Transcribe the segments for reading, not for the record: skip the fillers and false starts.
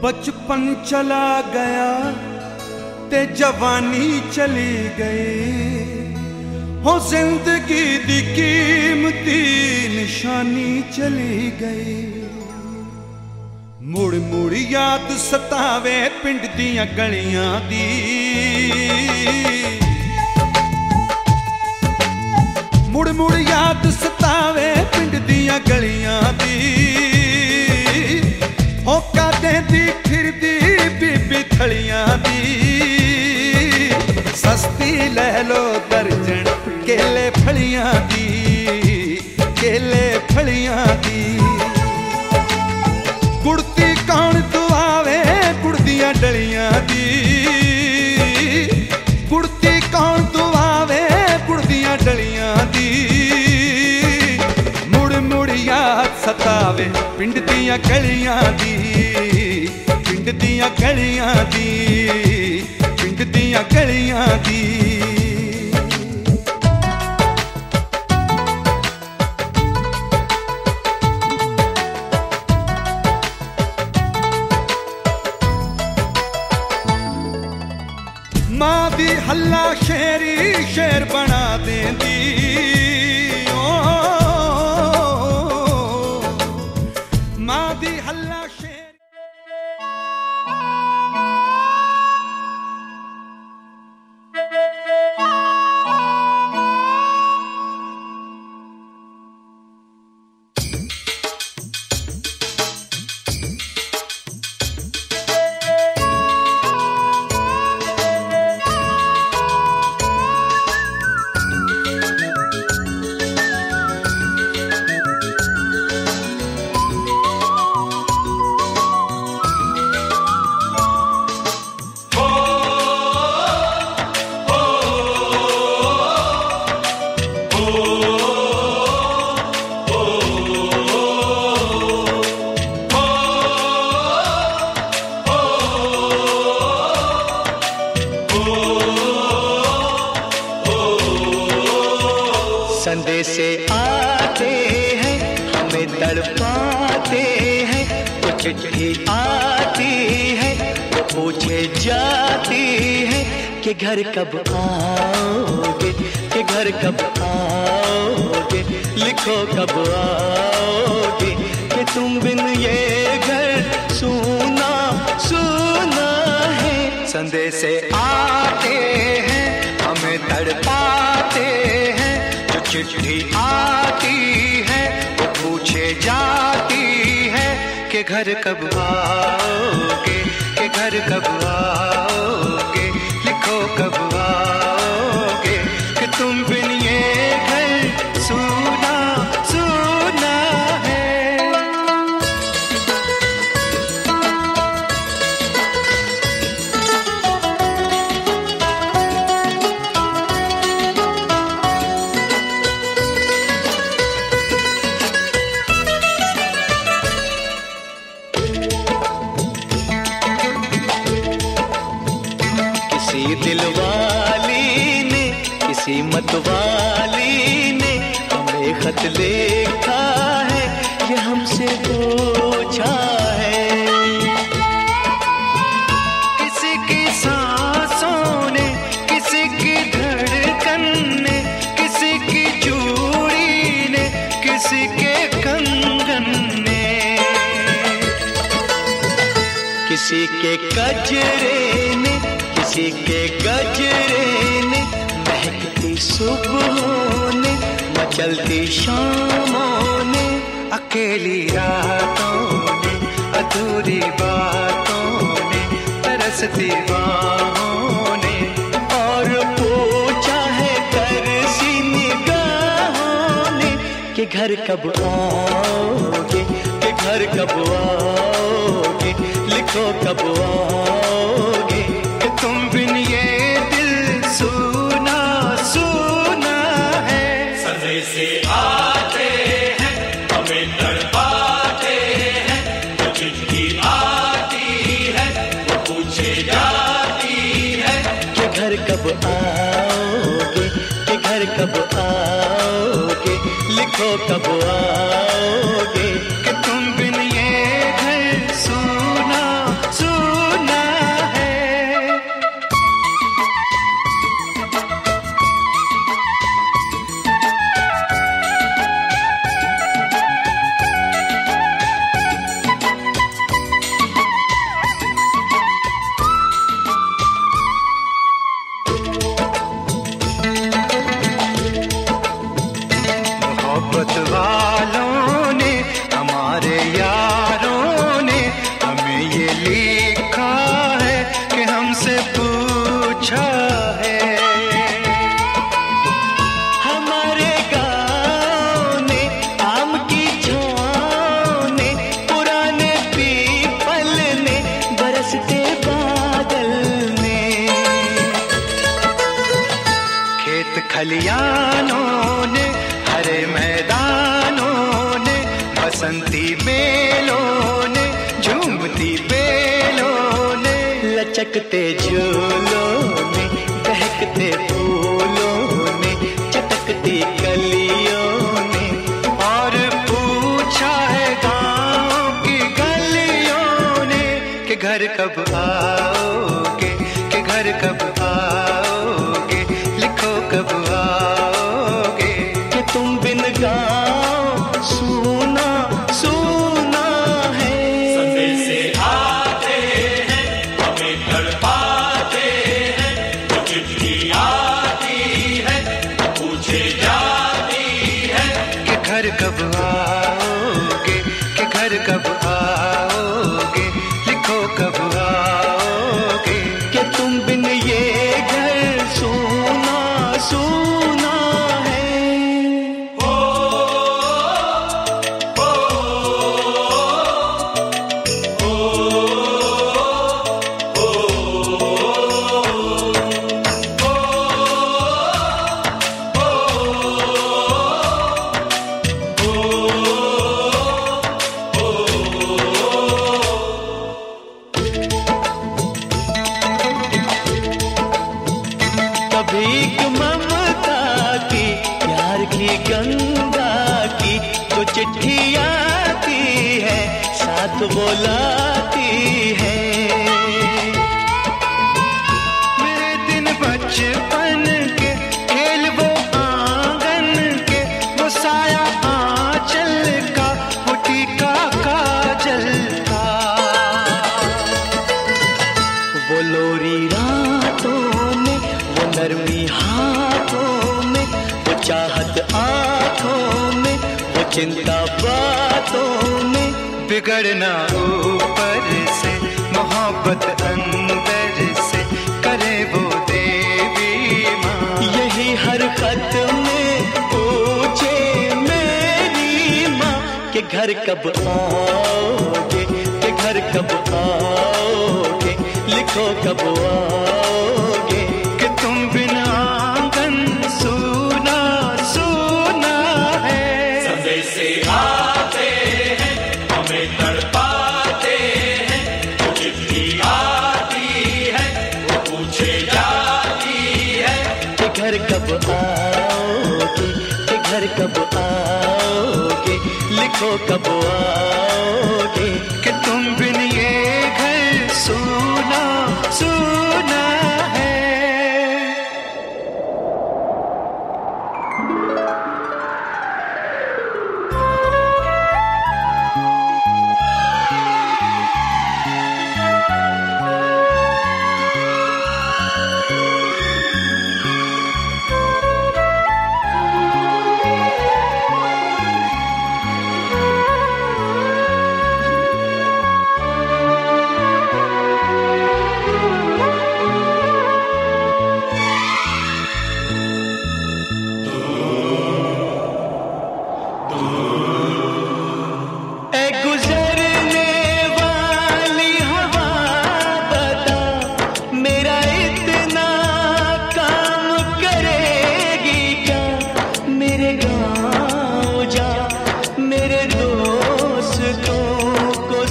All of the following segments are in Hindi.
बचपन चला गया ते जवानी चली गई, हो जिंदगी दी कीमती निशानी चली गई। मुड़ मुड़ याद सतावे पिंड दियां गलियां दी, मुड़ मुड़ याद सतावे पिंड दियां गलियां दी। हो कादे दी फिरदी बीबी थलियां दी, सस्ती ले लो दर्जन केले फलियां दी, केले फलियां दी। कुड़ती कौन दुआवे गुड़ दियां डलियां दी, कुड़ती कौन दुआवे गुड़ दियां डलियां दी। मुड़ मुड़ याद सतावे पिंड दियां गलियां दी, पिंड दियां गलियां दी, पिंड दियां गलियां दी। मां दी हल्ला शेरी शेर बना देंदी, मां दी हल्ला शेर। संदेशे आते हैं हमें तड़पाते हैं, कुछ चिट्ठी आती है वो पूछे जाती है कि घर कब आओगे, कि घर कब आओगे, लिखो कब आओगे, कि तुम बिन ये घर सूना सूना है। संदेशे आते हैं हमें तड़पाते हैं, चिट्ठी आती है वो पूछे जाती है कि घर कब आओगे, कि घर कब आओगे, लिखो कब आओगे, कि तुम बिन ये घर सूना सूना है। दिलवाली ने किसी मतवाली ने हमें खत लिखा है, ये हमसे पूछा है। किसी की सांसों ने, किसी की धड़कन ने, किसी की चूड़ी ने, किसी के कंगन ने, किसी के कजरे ने, किसी के गजरे ने, महकती सुबहों ने, मचलती शामों ने, अकेली रातों ने, अधूरी बातों ने, तरसती बाहों ने, और पूछा है तरसी निगाहों ने कि घर कब आओगे, कि घर कब आओगे, लिखो कब आओगे, तुम बिन ये दिल सूना सूना है। संदेशे आते हैं हमें तड़पाते हैं, वो चिट्ठी आती है वो पूछे जाती है कि घर कब आओगे, कि घर कब आओगे, लिखो कब आओगे, खलियानों ने, हरे मैदानों ने, बसंती बेलों ने, झूमती बेलों ने, लचकते झूलों ने, बहकते फूलों ने, चटकती कलियों ने, और पूछा है गाँव की गलियों ने कि घर कब आओगे, कि घर कब आओगे, लिखो कब आओगे, कि तुम बिन गाँव सूना सूना है। संदेशे आते हैं, हमें तड़पाते हैं, वो चिट्ठी आती है, पूछे जाती है कि घर कब आओगे, कि घर कब आओगे, लिखो कब आओगे, कि तुम बिन ये घर सूना सूना है। कभी एक ममता की, प्यार की गंगा की, जो चिट्ठी आती है, साथ बोलाती है। मेरे दिन बचपन के, खेल वो आंगन के, वो साया आंचल का, वो टीका काजल का, वो लोरी रातों में, वो नरमी हाथों में, वो चाहत आंखों में, वो चिंता बातों में, बिगड़ना ऊपर से, मोहब्बत अंदर से, करे वो देवी माँ। यही हर खत में पूछे मेरी माँ कि घर कब आओगे, कि घर कब आओगे, लिखो कब आओगे, कि तुम बिना आंगन सूना सूना है। संदेशे आते हैं, हमें तड़पाते हैं, वो चिट्ठी आती है, वो पूछे जाती है कि घर कब आओगे, कि घर कब आओगे, लिखो कब आओगे, कि तुम बिन ये घर सूना सूना है।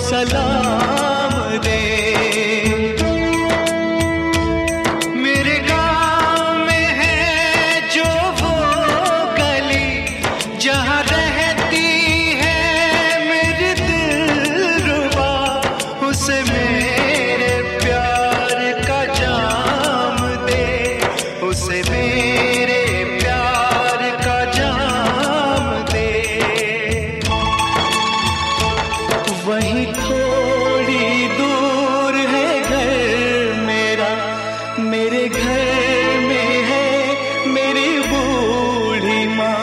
सलाम दे। मेरे गाँव में है जो वो गली जहाँ रहती है मेरी दिलरुबा, उसे मेरे प्यार का जाम दे, उसे मेरे प्यार का जाम दे। वहीं थोड़ी दूर है घर मेरा, मेरे घर में है मेरी बूढ़ी माँ,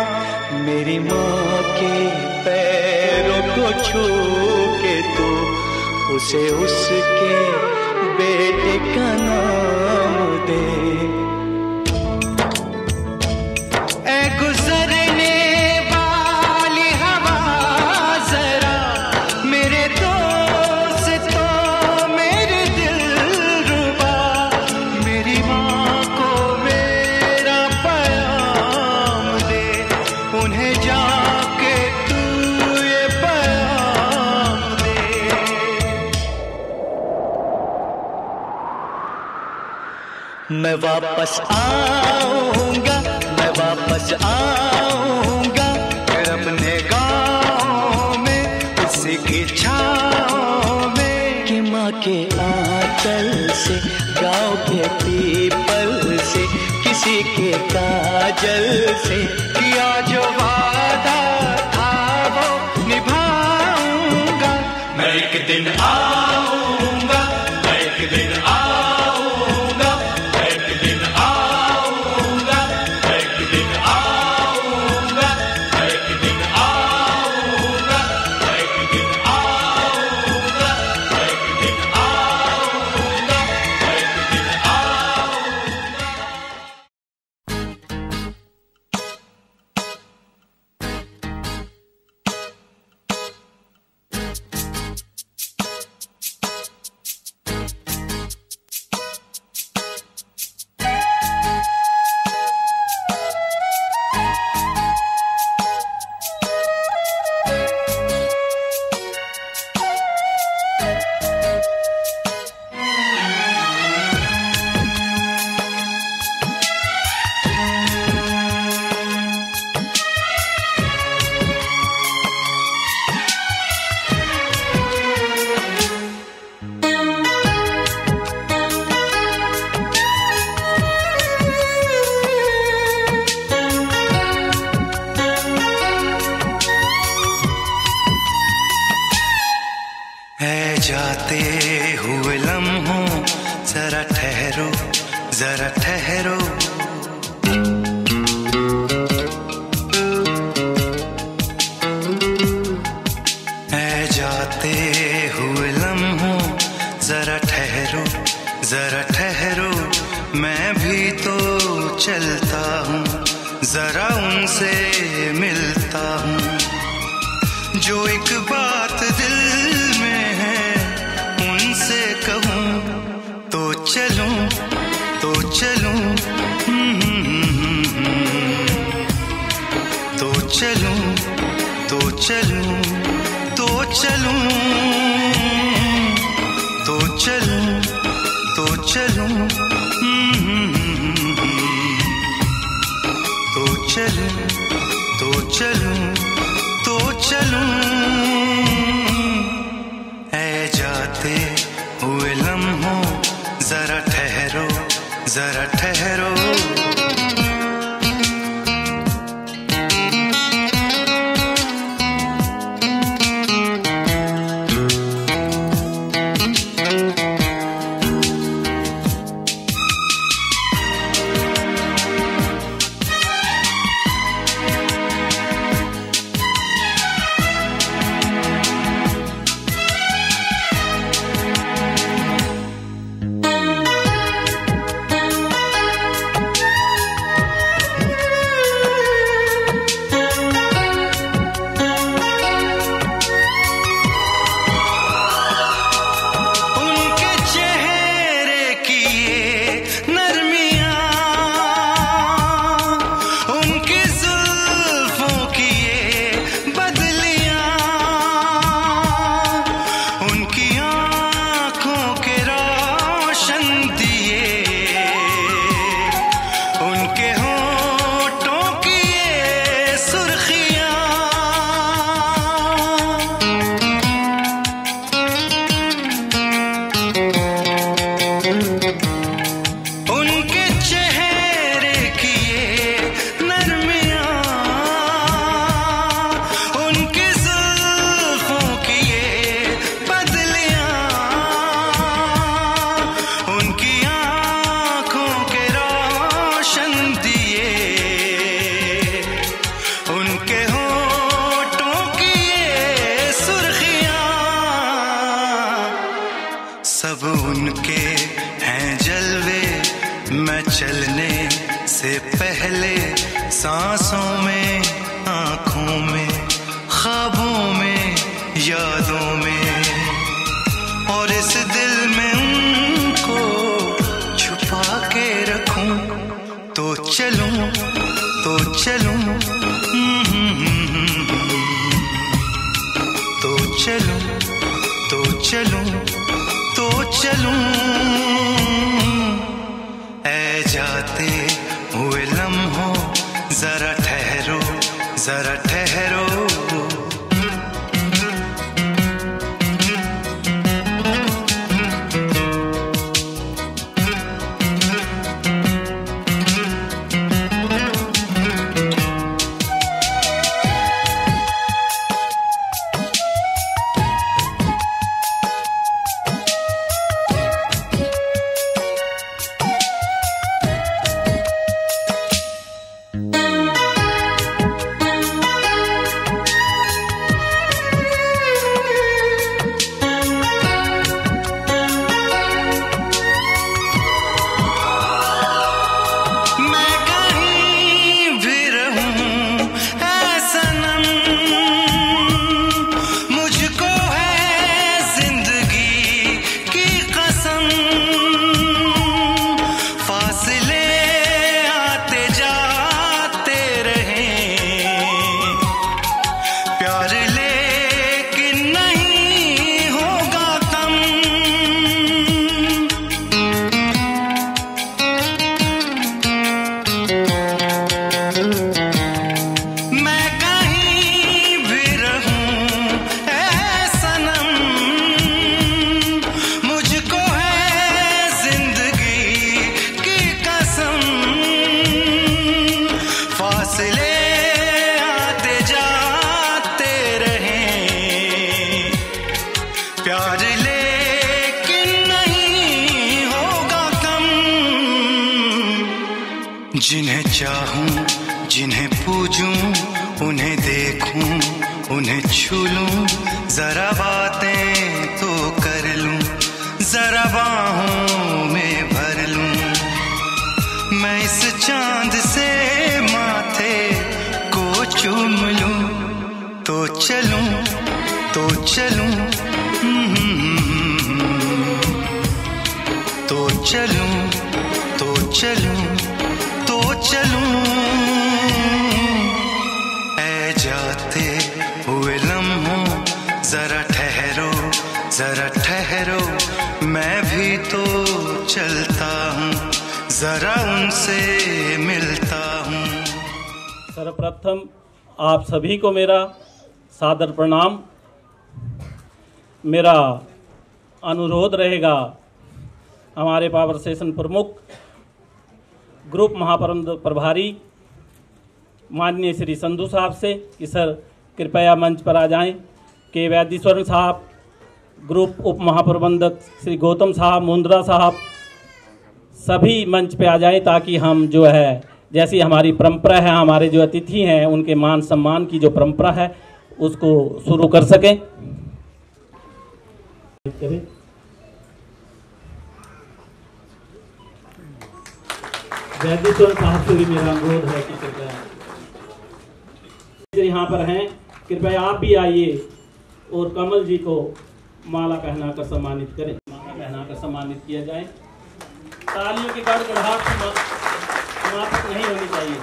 मेरी माँ के पैरों को छू के तो उसे उसके बेटे का नाम दे। ऐ गुजरने वाली हवा जरा मेरे दोस्तों मेरे दिलरुबा, मेरी माँ को मेरा प्यार मैं वापस आऊंगा, मैं वापस आऊंगा, फिर अपने गाँव में उसी की छाँव में। कि माँ के आंचल से, गाँव के पीपल से, किसी के काजल से किया जो वादा था वो निभाऊंगा। मैं एक दिन आऊंगा, मैं एक दिन आऊंगा, मैं एक दिन आऊंगा, मैं एक दिन आऊंगा, मैं एक दिन आऊंगा, मैं एक दिन आऊंगा, मैं एक दिन आऊंगा, मैं एक दिन आऊंगा। जाते हुए लम्हों जरा ठहरो, जरा ठहरो। ऐ जाते हुए लम्हों जरा ठहरो, जरा ठहरो। मैं भी तो चलता हूँ, जरा उनसे मिलता हूँ। जो एक बात दिल में है उनसे कहूँ तो चलूं, तो चलूं, तो चलूं, तो चलूं, तो चलूं, तो चलूं, तो चलूं, तो चलूं, तो चलूं, तो चलूं। ऐ जाते हुए लम्हों जरा ठहरो, जरा ठहरो। सब उनके हैं जलवे, मैं चलने से पहले सांसों में, आँखों में, ख्वाबों में, यादों में, और इस दिल में उनको छुपा के रखूं तो चलूं, तो चलूं, तो चलूं, तो चलूं, तो चलूं। ऐ जाते हुए लम्हों जरा ठहरो, जरा ठहरो। जिन्हें चाहूं, जिन्हें पूजूं, उन्हें देखूं, उन्हें छू लूं, जरा बातें तो कर लूं, जरा बाहों में भर लूं। मैं इस चांद से माथे को चूम लूं, तो चलूं, तो चलूं, तो चलूं, तो चलूं, तो चलूं। ऐ जाते हुए लम्हों जरा ठहरो, जरा ठहरो, मैं भी तो चलता हूँ, जरा उनसे मिलता हूँ। सर्वप्रथम आप सभी को मेरा सादर प्रणाम। मेरा अनुरोध रहेगा हमारे पावर स्टेशन प्रमुख ग्रुप महाप्रबंधक प्रभारी माननीय श्री संधू साहब से कि सर कृपया मंच पर आ जाएं। के वैद्येश्वरन साहब, ग्रुप उप महाप्रबंधक श्री गौतम साहब, मुंद्रा साहब, सभी मंच पे आ जाएं ताकि हम जो है जैसी हमारी परंपरा है, हमारे जो अतिथि हैं उनके मान सम्मान की जो परंपरा है उसको शुरू कर सकें। वैद्येश्वर साहब से भी मेरा अनुरोध है कि कृपया यहाँ पर हैं, कृपया आप भी आइए और कमल जी को माला पहनाकर सम्मानित करें। माला पहनाकर सम्मानित किया जाए। तालियों की गड़गड़ाहट समाप्त नहीं होनी चाहिए।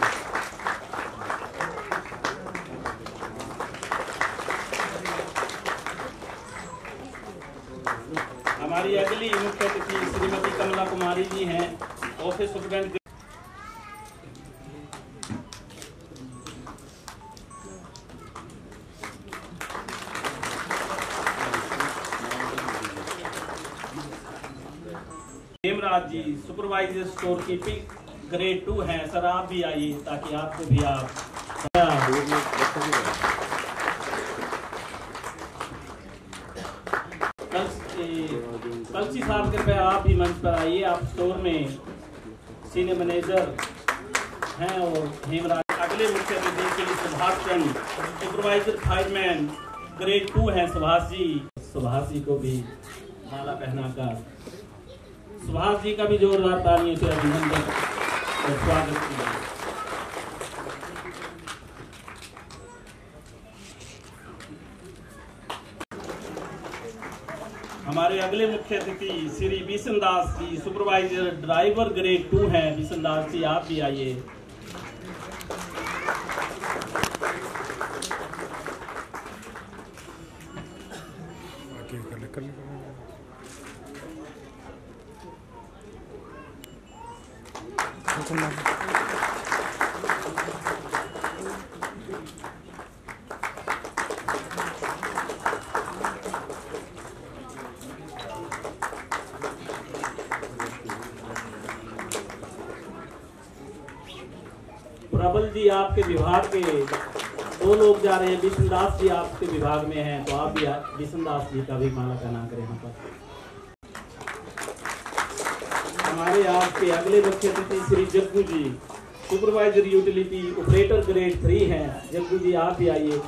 हमारी अगली मुख्य अतिथि श्रीमती कमला कुमारी जी हैं, ऑफिस सुपरिटेंडेंट। हेमराज जी सुपरवाइजर स्टोर कीपिंग ग्रेड 2 हैं। सर आप भी आइए ताकि आपको भी आप कलसी साहब कृपया आप भी मंच पर आइए। आप स्टोर में सीनियर मैनेजर हैं। और हेमराज अगले मुख्य अतिथि Shri Subhash Chand supervisor fireman grade 2 हैं। सुभाष जी को भी माला पहनाकर सुभाष जी का भी जोरदार तालियों से अभिनंदन और स्वागत किया। हमारे अगले मुख्य अतिथि Shri Bishan Das ji supervisor driver grade 2 हैं। बिशन दास जी आप भी आइए। प्रबल जी आपके विभाग के 2 लोग जा रहे हैं, बिशन दास जी आपके विभाग में हैं, तो आप भी बिशन दास जी का भी माला पहना करें यहाँ पर। हमारे आपके अगले मुख्य अतिथि श्री जग्गू जी, सुपरवाइजर यूटिलिटी ऑपरेटर ग्रेड 3 हैं। जग्गू जी आप भी आइए।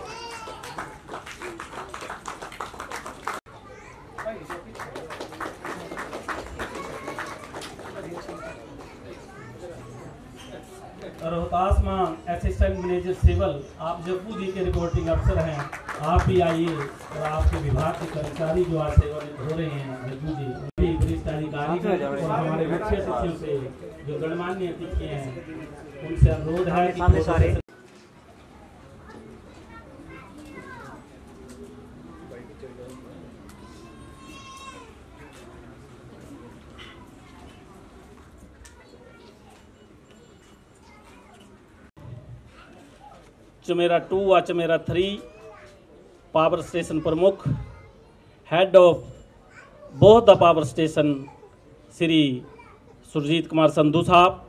रोहतास में असिस्टेंट मैनेजर सिविल, आप जग्गू जी के रिपोर्टिंग अफसर हैं, आप भी आइए। और आपके विभाग के कर्मचारी जो आज सेवानिवृत्त हो रहे हैं, जग्गू जी भी वरिष्ठ अधिकारी हैं, और हमारे मुख्य अतिथियों से जो गणमान्य अतिथि हैं उनसे अनुरोध है कि सारे चमेरा 2 व चमेरा 3 पावर स्टेशन प्रमुख, head of both the power station Shri Surjeet Kumar Sandhu sahab,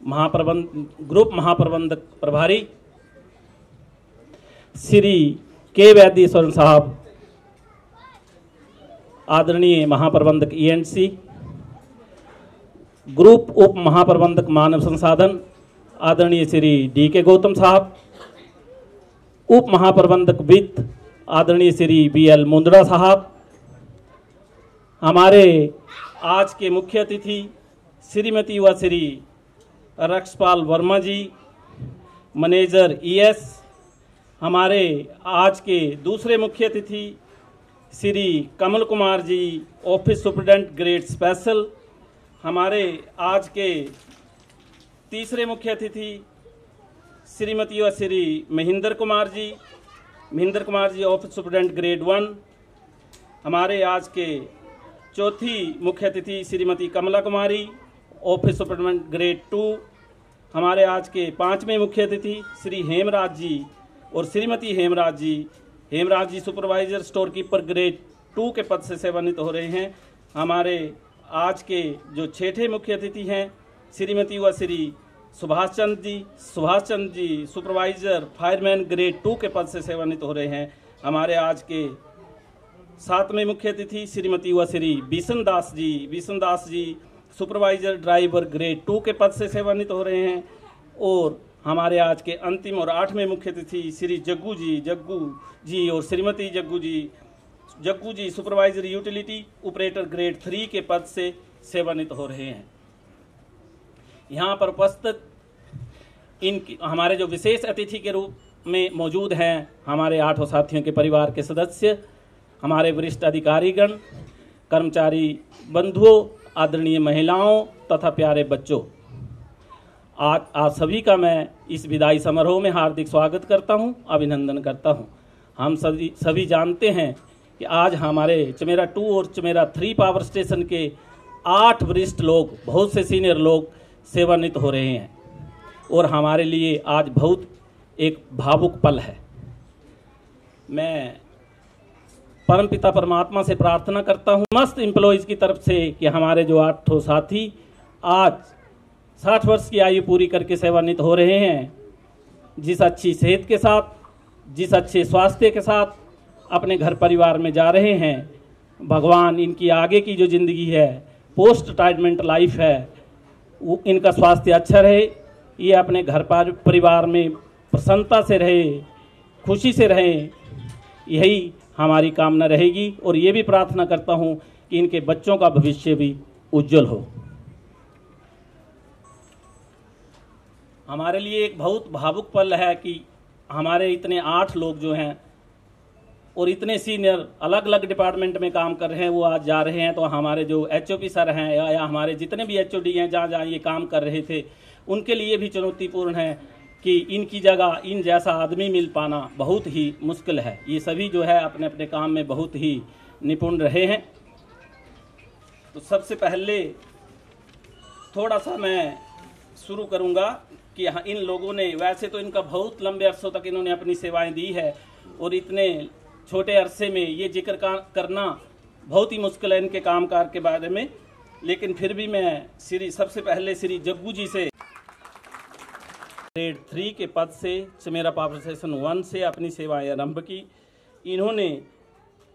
group महाप्रबंधक प्रभारी श्री के वैद्येश्वरन साहब, आदरणीय महाप्रबंधक ENC, ग्रुप उप महाप्रबंधक मानव संसाधन आदरणीय श्री DK गौतम साहब, उप महाप्रबंधक वित्त आदरणीय श्री BL मुंदड़ा साहब, हमारे आज के मुख्य अतिथि श्रीमती व श्री रक्षपाल वर्मा जी, मैनेजर ES, हमारे आज के दूसरे मुख्य अतिथि Shri Kamal Kumar ji, office superintendent grade special, हमारे आज के तीसरे मुख्य अतिथि श्रीमती व Shri Mahendra Kumar ji office superintendent grade 1, हमारे आज के चौथी मुख्य अतिथि श्रीमती कमला कुमारी ऑफिस सुपरिटेंडेंट ग्रेड 2, हमारे आज के 5वें मुख्य अतिथि श्री हेमराज जी और श्रीमती हेमराज जी सुपरवाइजर स्टोर कीपर ग्रेड 2 के पद से सेवानिवृत्त हो रहे हैं। हमारे आज के जो 6ठे मुख्य अतिथि हैं श्रीमती व Shri Subhash Chandra ji supervisor fireman grade 2 के पद से सेवानिवृत्त हो रहे हैं। हमारे आज के 7वें मुख्य अतिथि श्रीमती व Shri Bishan Das ji supervisor driver grade 2 के पद से सेवानिवृत्त हो रहे हैं। और हमारे आज के अंतिम और 8वें मुख्य अतिथि श्री जग्गू जी और श्रीमती जग्गू जी सुपरवाइजर यूटिलिटी ऑपरेटर ग्रेड 3 के पद से सेवानिवृत्त हो रहे हैं। यहाँ पर उपस्थित हमारे जो विशेष अतिथि के रूप में मौजूद हैं, हमारे 8 साथियों के परिवार के सदस्य, हमारे वरिष्ठ अधिकारीगण, कर्मचारी बंधुओं, आदरणीय महिलाओं तथा प्यारे बच्चों, आज आप सभी का मैं इस विदाई समारोह में हार्दिक स्वागत करता हूं, अभिनंदन करता हूं। हम सभी जानते हैं कि आज हमारे चमेरा 2 और चमेरा 3 पावर स्टेशन के 8 वरिष्ठ लोग, बहुत से सीनियर लोग सेवानिवृत्त हो रहे हैं और हमारे लिए आज बहुत एक भावुक पल है। मैं परमपिता परमात्मा से प्रार्थना करता हूं समस्त एम्प्लॉयज़ की तरफ से कि हमारे जो 8 साथी आज 60 वर्ष की आयु पूरी करके सेवानिवृत्त हो रहे हैं, जिस अच्छी सेहत के साथ, जिस अच्छे स्वास्थ्य के साथ अपने घर परिवार में जा रहे हैं, भगवान इनकी आगे की जो ज़िंदगी है, पोस्ट रिटायरमेंट लाइफ है, इनका स्वास्थ्य अच्छा रहे, ये अपने घर परिवार में प्रसन्नता से रहे, खुशी से रहें, यही हमारी कामना रहेगी। और ये भी प्रार्थना करता हूँ कि इनके बच्चों का भविष्य भी उज्जवल हो। हमारे लिए एक बहुत भावुक पल है कि हमारे इतने 8 लोग जो हैं और इतने सीनियर अलग अलग डिपार्टमेंट में काम कर रहे हैं, वो आज जा रहे हैं। तो हमारे जो HOP सर हैं या हमारे जितने भी HOD हैं, जहाँ ये काम कर रहे थे, उनके लिए भी चुनौतीपूर्ण है कि इनकी जगह इन जैसा आदमी मिल पाना बहुत ही मुश्किल है। ये सभी जो है अपने अपने काम में बहुत ही निपुण रहे हैं। तो सबसे पहले थोड़ा सा मैं शुरू करूंगा कि हाँ, इन लोगों ने, वैसे तो इनका बहुत लंबे अरसों तक इन्होंने अपनी सेवाएं दी है और इतने छोटे अरसे में ये जिक्र करना बहुत ही मुश्किल है इनके कामकाज के बारे में, लेकिन फिर भी मैं सबसे पहले श्री जग्गू जी से ग्रेड 3 के पद से चमेरा पावर स्टेशन 1 से अपनी सेवाएं आरंभ की। इन्होंने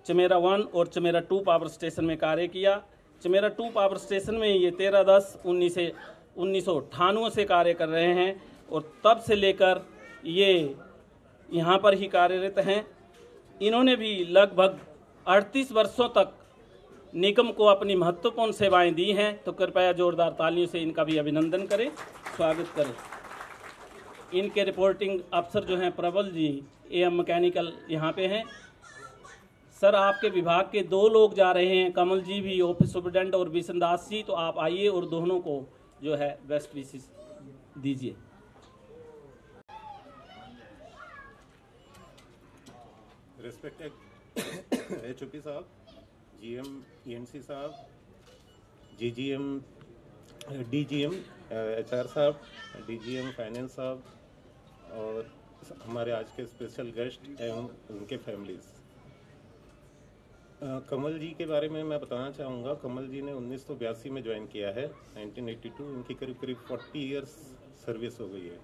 चमेरा 1 और चमेरा 2 पावर स्टेशन में कार्य किया। चमेरा 2 पावर स्टेशन में ये 13/10/1998 से कार्य कर रहे हैं और तब से लेकर ये यहाँ पर ही कार्यरत हैं। इन्होंने भी लगभग 38 वर्षों तक निगम को अपनी महत्वपूर्ण सेवाएं दी हैं, तो कृपया जोरदार तालियों से इनका भी अभिनंदन करें, स्वागत करें। इनके रिपोर्टिंग अफसर जो हैं प्रबल जी AM मैकेनिकल यहाँ पे हैं। सर, आपके विभाग के 2 लोग जा रहे हैं, कमल जी भी ऑफिस सुपरिटेंडेंट और बिशन दास जी, तो आप आइए और दोनों को जो है बेस्ट विशेस दीजिए। रिस्पेक्टेड HOP साहब, GM ENC साहब, GGM DGM HR साहब, DGM फाइनेंस साहब और हमारे आज के स्पेशल गेस्ट एवं उनके फैमिलीज। कमल जी के बारे में मैं बताना चाहूँगा। कमल जी ने 1982 में ज्वाइन किया है, 1982। इनकी करीब 40 इयर्स सर्विस हो गई है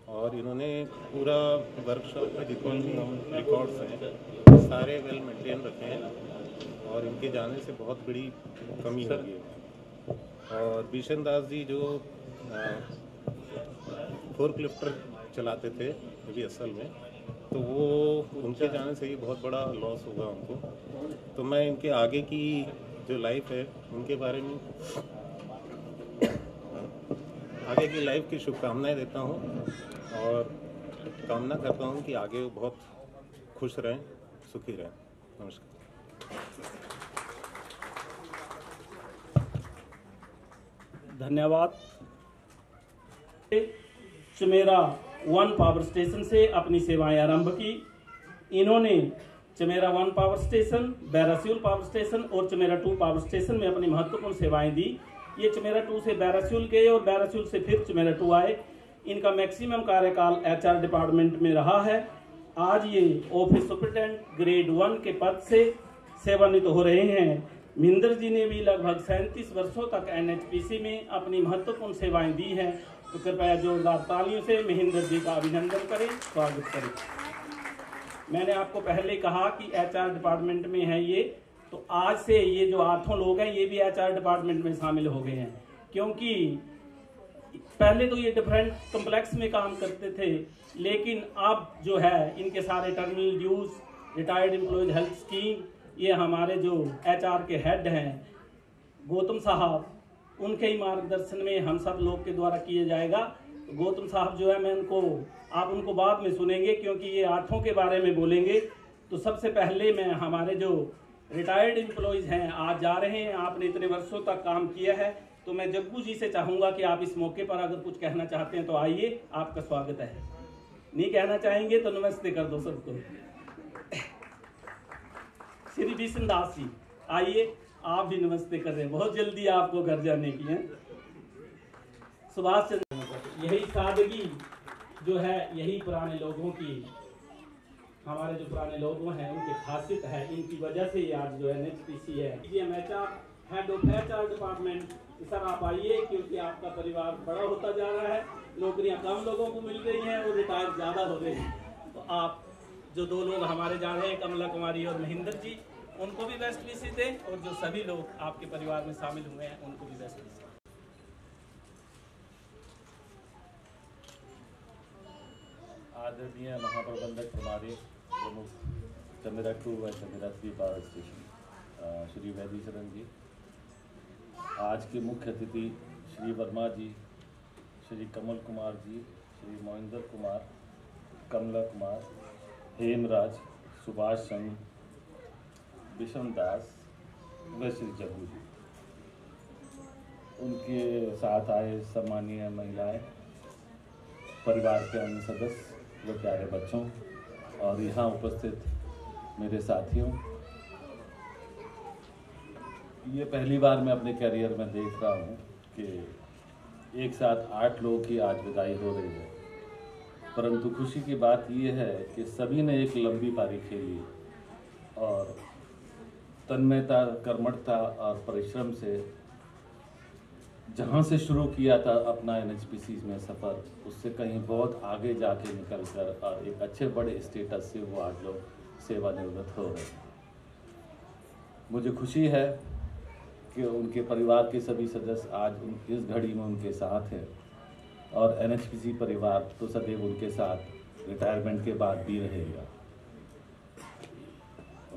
और इन्होंने पूरा वर्कशॉप में जितने भी रिकॉर्ड्स हैं सारे वेल मेंटेन रखे हैं और इनके जाने से बहुत बड़ी कमी हो गई है। और बिशन दास जी जो फोर्क लिफ्टर चलाते थे अभी असल में, तो वो उनके जाने से ही बहुत बड़ा लॉस होगा उनको। तो मैं इनके आगे की जो लाइफ है उनके बारे में, आगे की लाइफ की शुभकामनाएं देता हूं और कामना करता हूं कि आगे वो बहुत खुश रहें, सुखी रहें। नमस्कार। धन्यवाद। चमेरा 1 पावर स्टेशन से अपनी सेवाएं आरंभ की। इन्होंने Chamera 1 power station, Bairasiul power station और चमेरा 2 पावर स्टेशन में अपनी महत्वपूर्ण सेवाएं दी। ये चमेरा 2 से बैरासियुल गए और बैरासियुल से फिर चमेरा 2 आए। इनका मैक्सिमम कार्यकाल HR डिपार्टमेंट में रहा है। आज ये ऑफिस सुपरिटेंडेंट ग्रेड 1 के पद से सेवानिवृत्त हो रहे हैं। महेंद्र जी ने भी लगभग 37 वर्षों तक NHPC में अपनी महत्वपूर्ण सेवाएं दी हैं, तो कृपया जोरदार तालियों से महेंद्र जी का अभिनंदन करें, स्वागत करें। मैंने आपको पहले कहा कि HR डिपार्टमेंट में है ये, तो आज से ये जो 8 लोग हैं ये भी HR डिपार्टमेंट में शामिल हो गए हैं, क्योंकि पहले तो ये डिफरेंट कम्प्लेक्स में काम करते थे, लेकिन अब जो है इनके सारे terminal dues, retired employees health scheme, ये हमारे जो HR के हेड हैं गौतम साहब, उनके ही मार्गदर्शन में हम सब लोग के द्वारा किया जाएगा। तो गौतम साहब जो है, मैं आप उनको बाद में सुनेंगे क्योंकि ये 8 के बारे में बोलेंगे। तो सबसे पहले मैं हमारे जो रिटायर्ड एम्प्लॉयज़ हैं आज जा रहे हैं, आपने इतने वर्षों तक काम किया है, तो मैं जग्गू जी से चाहूँगा कि आप इस मौके पर अगर कुछ कहना चाहते हैं तो आइए, आपका स्वागत है। नहीं कहना चाहेंगे तो नमस्ते कर दो सबको। श्री बिशन दास जी आइए, आप भी नमस्ते कर रहे हैं, बहुत जल्दी आपको घर जाने की है। सुभाष चंद्र, यही सादगी जो है, यही पुराने लोगों की, हमारे जो पुराने लोग हैं उनकी खासियत है, इनकी वजह से आज जो NHPC है। HR head of HR department, sir आप आइए, क्योंकि आपका परिवार बड़ा होता जा रहा है, नौकरियां कम लोगों को मिल रही हैं और रिटायर ज़्यादा हो रहे हैं। तो आप जो 2 लोग हमारे जा रहे हैं, कमला कुमारी और महेंद्र जी, उनको भी बेस्ट विशेस दें, और जो सभी लोग आपके परिवार में शामिल हुए हैं उनको भी बेस्ट विशेस। आदरणीय महाप्रबंधक हमारे प्रमुख चमेरा 2 व चमेरा 3 पावर स्टेशन श्री वैदी शरण जी, आज के मुख्य अतिथि श्री वर्मा जी, श्री कमल कुमार जी, श्री मोहिंदर कुमार, कमला कुमार, हेमराज, सुभाष चंद्र, बिशन दास व श्री जग्गू जी, उनके साथ आए सम्मानीय महिलाएं, परिवार के अन्य सदस्य व प्यारे बच्चों और यहाँ उपस्थित मेरे साथियों, ये पहली बार मैं अपने करियर में देख रहा हूँ कि एक साथ 8 लोगों की आज विदाई हो रही है, परंतु खुशी की बात यह है कि सभी ने एक लंबी पारी खेली और तन्मयता, कर्मठता और परिश्रम से जहाँ से शुरू किया था अपना NHPC में सफ़र, उससे कहीं बहुत आगे जाके निकल कर और एक अच्छे बड़े स्टेटस से वो आज लोग सेवानिवृत्त हो रहे हैं। मुझे खुशी है कि उनके परिवार के सभी सदस्य आज इस घड़ी में उनके साथ हैं और NHPC परिवार तो सदैव उनके साथ रिटायरमेंट के बाद भी रहेगा।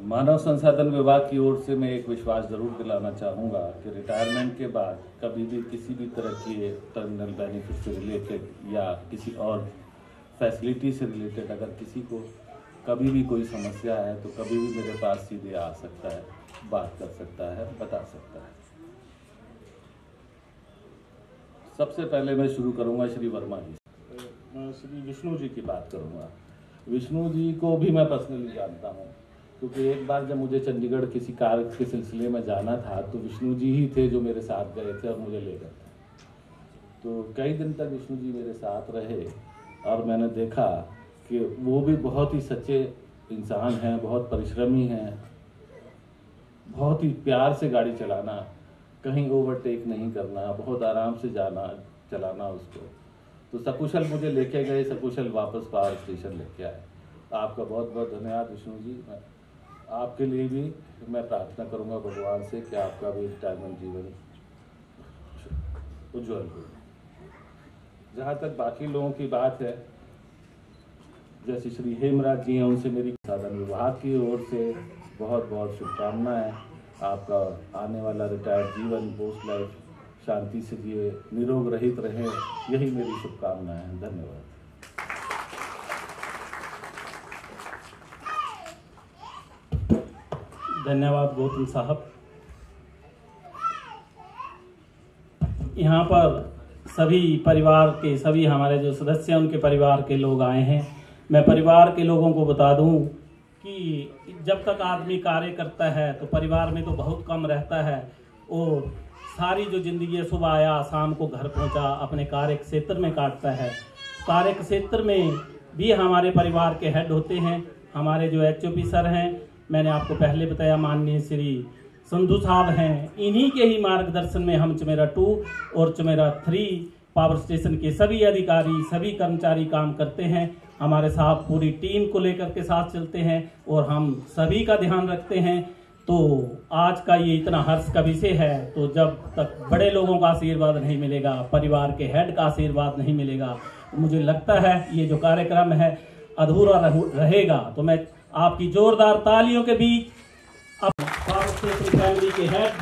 मानव संसाधन विभाग की ओर से मैं एक विश्वास जरूर दिलाना चाहूँगा कि रिटायरमेंट के बाद कभी भी किसी भी तरह के टर्मिनल बेनिफिट से रिलेटेड या किसी और फैसिलिटी से रिलेटेड अगर किसी को कभी भी कोई समस्या है तो कभी भी मेरे पास सीधे आ सकता है, बात कर सकता है, बता सकता है। सबसे पहले मैं शुरू करूँगा श्री वर्मा जी से। मैं श्री विष्णु जी की बात करूँगा। विष्णु जी को भी मैं पर्सनली जानता हूँ, क्योंकि एक बार जब मुझे चंडीगढ़ किसी कार्य के सिलसिले में जाना था तो विष्णु जी ही थे जो मेरे साथ गए थे और मुझे ले गए थे। तो कई दिन तक विष्णु जी मेरे साथ रहे और मैंने देखा कि वो भी बहुत ही सच्चे इंसान हैं, बहुत परिश्रमी हैं, बहुत ही प्यार से गाड़ी चलाना, कहीं ओवरटेक नहीं करना, बहुत आराम से जाना चलाना उसको। तो सकुशल मुझे लेके गए, सकुशल वापस पावर स्टेशन लेके आए। आपका बहुत बहुत धन्यवाद विष्णु जी। आपके लिए भी मैं प्रार्थना करूंगा भगवान से कि आपका भी रिटायरमेंट जीवन उज्जवल हो। जहाँ तक बाकी लोगों की बात है, जैसे श्री हेमराज जी हैं, उनसे मेरी साधन विभाग की ओर से बहुत बहुत शुभकामनाएं। आपका आने वाला रिटायर्ड जीवन पोस्ट लाइफ शांति से जिए, निरोग रहित रहे, यही मेरी शुभकामनाएं हैं। धन्यवाद। धन्यवाद गौतम साहब। यहाँ पर सभी परिवार के सभी हमारे जो सदस्य हैं उनके परिवार के लोग आए हैं। मैं परिवार के लोगों को बता दूं कि जब तक आदमी कार्य करता है तो परिवार में तो बहुत कम रहता है और सारी जो ज़िंदगी सुबह आया शाम को घर पहुंचा अपने कार्य क्षेत्र में काटता है। कार्य क्षेत्र में भी हमारे परिवार के हेड होते हैं, हमारे जो HOP सर हैं, मैंने आपको पहले बताया माननीय श्री संधू साहब हैं। इन्हीं के ही मार्गदर्शन में हम चमेरा 2 और चमेरा 3 पावर स्टेशन के सभी अधिकारी, सभी कर्मचारी काम करते हैं। हमारे साथ पूरी टीम को लेकर के साथ चलते हैं और हम सभी का ध्यान रखते हैं। तो आज का ये इतना हर्ष का विषय है, तो जब तक बड़े लोगों का आशीर्वाद नहीं मिलेगा, परिवार के हेड का आशीर्वाद नहीं मिलेगा, तो मुझे लगता है ये जो कार्यक्रम है अधूरा रहेगा। तो मैं आपकी जोरदार तालियों के बीच पावर स्टेशन फैमिली के हेड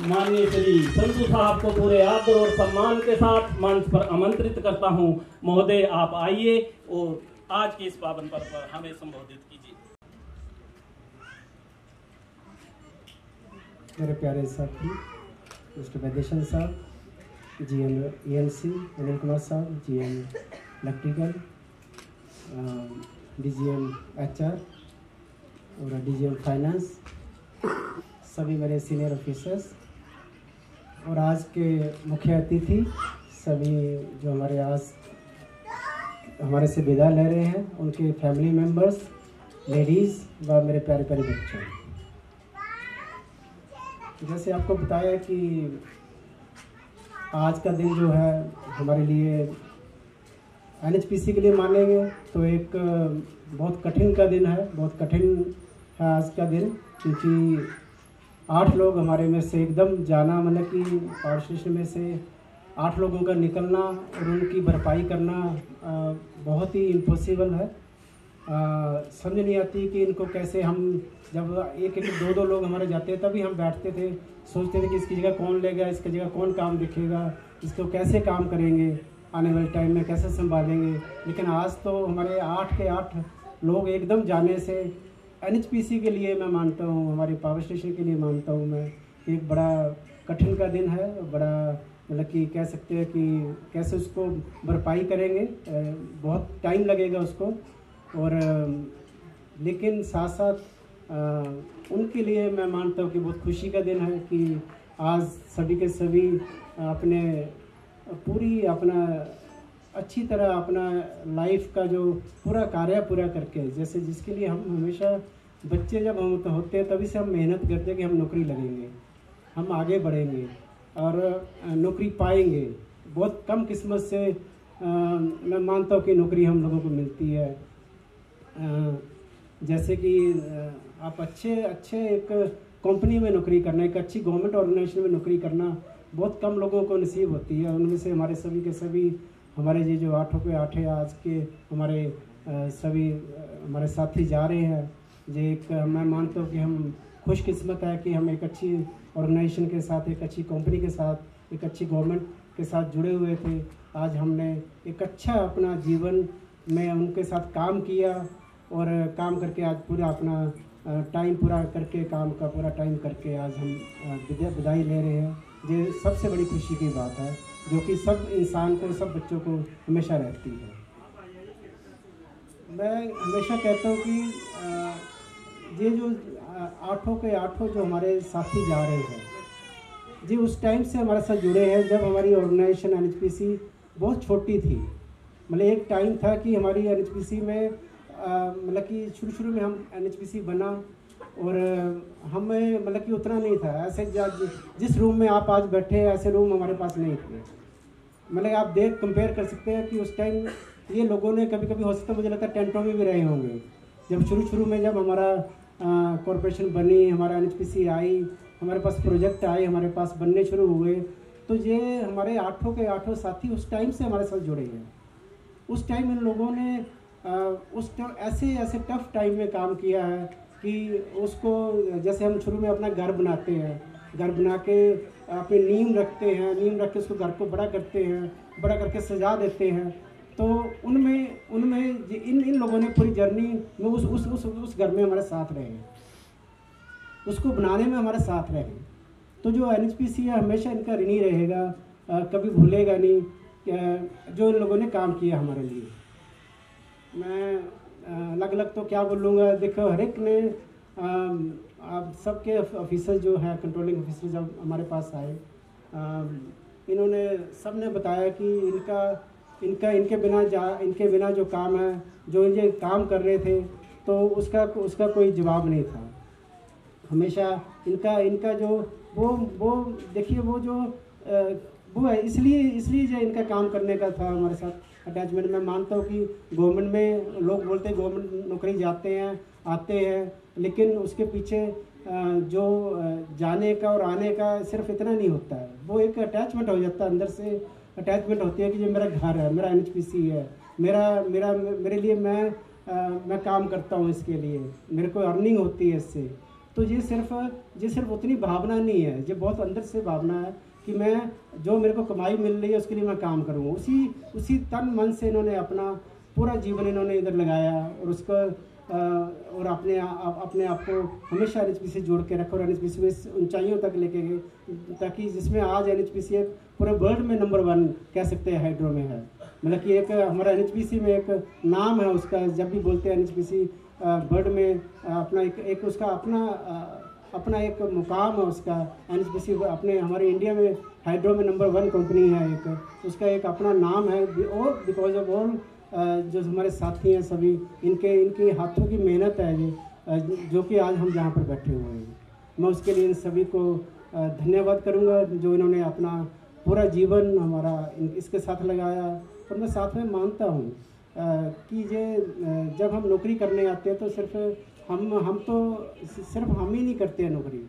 माननीय श्री संधू साहब को पूरे आदर और सम्मान के साथ मंच पर आमंत्रित करता हूं। महोदय आप आइए और आज के इस पावन पर्व पर हमें संबोधित कीजिए। मेरे प्यारे साथी मिस्टर वैदेशन साहब, GM ENC अनिल कुमार साहब, GM इलेक्ट्रिकल, DGM HR और DGM फाइनेंस, सभी मेरे सीनियर ऑफिसर्स और आज के मुख्य अतिथि सभी जो हमारे आज हमारे से विदा ले रहे हैं, उनके फैमिली मेम्बर्स, लेडीज़ व मेरे प्यारे प्यारे बच्चों। जैसे आपको बताया कि आज का दिन जो है हमारे लिए NHPC के लिए मानेंगे तो एक बहुत कठिन का दिन है, बहुत कठिन है आज का दिन, क्योंकि 8 लोग हमारे में से एकदम जाना, मतलब कि पावर स्टेशन में से 8 लोगों का निकलना और उनकी भरपाई करना बहुत ही इम्पॉसिबल है। समझ नहीं आती कि इनको कैसे हम, जब एक 2 लोग हमारे जाते हैं तभी हम बैठते थे, सोचते थे कि इसकी जगह कौन लेगा, इसकी जगह कौन काम दिखेगा, इसको कैसे काम करेंगे, आने वाले टाइम में कैसे संभालेंगे। लेकिन आज तो हमारे 8 के 8 लोग एकदम जाने से NHPC के लिए मैं मानता हूँ, हमारे पावर स्टेशन के लिए मानता हूँ मैं, एक बड़ा कठिन का दिन है, बड़ा मतलब कि कह सकते हैं कि कैसे उसको भरपाई करेंगे, बहुत टाइम लगेगा उसको। और लेकिन साथ साथ उनके लिए मैं मानता हूँ कि बहुत खुशी का दिन है कि आज सभी के सभी अपने पूरी अपना अच्छी तरह अपना लाइफ का जो पूरा कार्य पूरा करके, जैसे जिसके लिए हम हमेशा बच्चे जब हम होते हैं तभी से हम मेहनत करते हैं कि हम नौकरी लगेंगे, हम आगे बढ़ेंगे और नौकरी पाएंगे। बहुत कम किस्मत से मैं मानता हूँ कि नौकरी हम लोगों को मिलती है। जैसे कि आप अच्छे एक कंपनी में नौकरी करना, एक अच्छी गवर्नमेंट ऑर्गेनाइजेशन में नौकरी करना बहुत कम लोगों को नसीब होती है। उनमें से हमारे सभी के सभी हमारे ये जो 8 पे 8 आज के हमारे सभी हमारे साथी जा रहे हैं। ये एक मैं मानता हूँ कि हम खुशकिस्मत है कि हम एक अच्छी ऑर्गेनाइजेशन के साथ, एक अच्छी कंपनी के साथ, एक अच्छी गवर्नमेंट के साथ जुड़े हुए थे। आज हमने एक अच्छा अपना जीवन में उनके साथ काम किया और काम करके आज पूरा अपना टाइम पूरा करके, काम का पूरा टाइम करके आज हम विदाई ले रहे हैं। ये सबसे बड़ी खुशी की बात है जो कि सब इंसान को, सब बच्चों को हमेशा रहती है। मैं हमेशा कहता हूँ कि ये जो 8 के 8 जो हमारे साथी जा रहे हैं जी, उस टाइम से हमारे साथ जुड़े हैं जब हमारी ऑर्गेनाइजेशन NHPC बहुत छोटी थी। मतलब एक टाइम था कि हमारी NHPC में मतलब कि शुरू में हम NHPC बना और हमें मतलब कि उतना नहीं था। ऐसे जिस रूम में आप आज बैठे हैं ऐसे रूम हमारे पास नहीं थे। मतलब आप कंपेयर कर सकते हैं कि उस टाइम ये लोगों ने कभी हो सकता है, मुझे लगता है टेंटों में भी रहे होंगे। जब शुरू में जब हमारा कॉरपोरेशन बनी, हमारा NHPC आई, हमारे पास प्रोजेक्ट आए, हमारे पास बनने शुरू हुए, तो ये हमारे 8 के 8 साथी उस टाइम से हमारे साथ जुड़े हैं। उस टाइम इन लोगों ने ऐसे टफ टाइम में काम किया है कि उसको, जैसे हम शुरू में अपना घर बनाते हैं, घर बना के अपनी नींव रखते हैं, नींव रख के उसको घर को बड़ा करते हैं, बड़ा करके सजा देते हैं। तो उनमें इन लोगों ने पूरी जर्नी में उस घर में हमारे साथ रहे, उसको बनाने में हमारे साथ रहे। तो जो NHPC है हमेशा इनका ऋणी रहेगा, कभी भूलेगा नहीं जो इन लोगों ने काम किया हमारे लिए। मैं अलग तो क्या बोलूँगा, देखो हर एक ने आप सबके ऑफिसर जो है, कंट्रोलिंग ऑफिसर जब हमारे पास आए, इन्होंने सब ने बताया कि इनके बिना जो काम है, जो ये काम कर रहे थे, तो उसका कोई जवाब नहीं था। हमेशा इनका जो वो देखिए वो है, इसलिए जो इनका काम करने का था हमारे साथ अटैचमेंट। मैं मानता हूँ कि गवर्नमेंट में लोग बोलते हैं गवर्नमेंट नौकरी जाते हैं आते हैं, लेकिन उसके पीछे जो जाने का और आने का सिर्फ इतना नहीं होता है, वो एक अटैचमेंट हो जाता है, अंदर से अटैचमेंट होती है कि जो मेरा घर है, मेरा NHPC है, मेरे लिए मैं काम करता हूँ, इसके लिए मेरे को अर्निंग होती है इससे। तो ये सिर्फ उतनी भावना नहीं है, ये बहुत अंदर से भावना है कि मैं जो मेरे को कमाई मिल रही है उसके लिए मैं काम करूँ। उसी तन मन से इन्होंने अपना पूरा जीवन इन्होंने इधर लगाया और उसको और अपने आप को हमेशा NHPC से जोड़ के रखा और NHPC में ऊंचाइयों तक लेके गए, ताकि जिसमें आज NHPC एक पूरे वर्ल्ड में नंबर 1 कह सकते हैं हाइड्रो में है। मतलब कि एक हमारा NHPC में एक नाम है उसका, जब भी बोलते हैं NHPC वर्ल्ड में अपना एक उसका अपना एक मुकाम है उसका। NHPC अपने हमारे इंडिया में हाइड्रो में नंबर 1 कंपनी है, एक उसका एक अपना नाम है। और बिकॉज ऑफ ऑल जो हमारे साथी हैं सभी, इनके हाथों की मेहनत है ये, जो कि आज हम जहाँ पर बैठे हुए हैं। मैं उसके लिए इन सभी को धन्यवाद करूँगा जो इन्होंने अपना पूरा जीवन हमारा इसके साथ लगाया। और मैं साथ में मानता हूँ कि ये जब हम नौकरी करने आते हैं तो सिर्फ हम ही नहीं करते हैं नौकरी,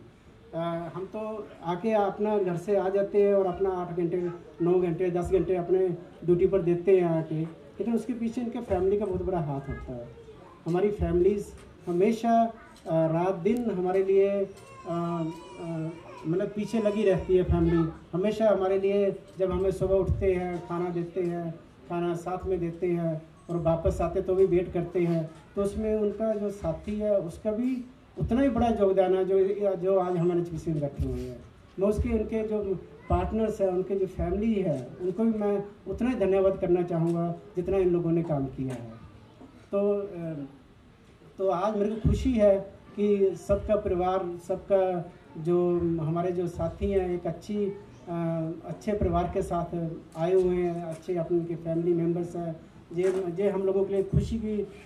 हम तो आके अपना घर से आ जाते हैं और अपना 8 घंटे 9 घंटे 10 घंटे अपने ड्यूटी पर देते हैं आके, लेकिन उसके पीछे इनके फैमिली का बहुत बड़ा हाथ होता है। हमारी फैमिलीज़ हमेशा रात दिन हमारे लिए मतलब पीछे लगी रहती है। फैमिली हमेशा हमारे लिए, जब हमें सुबह उठते हैं खाना देते हैं, खाना साथ में देते हैं और वापस आते तो भी वेट करते हैं, तो उसमें उनका जो साथी है उसका भी उतना ही बड़ा योगदान है जो आज हमारे NHPC में बैठे हुए हैं। मैं उनके जो पार्टनर्स हैं, उनके जो फैमिली है, उनको भी मैं उतना ही धन्यवाद करना चाहूँगा जितना इन लोगों ने काम किया है। तो आज मेरे को खुशी है कि सबका परिवार, सबका जो हमारे जो साथी हैं, एक अच्छी अच्छे परिवार के साथ आए हुए हैं, अच्छे अपने के फैमिली मेम्बर्स हैं। ये हम लोगों के लिए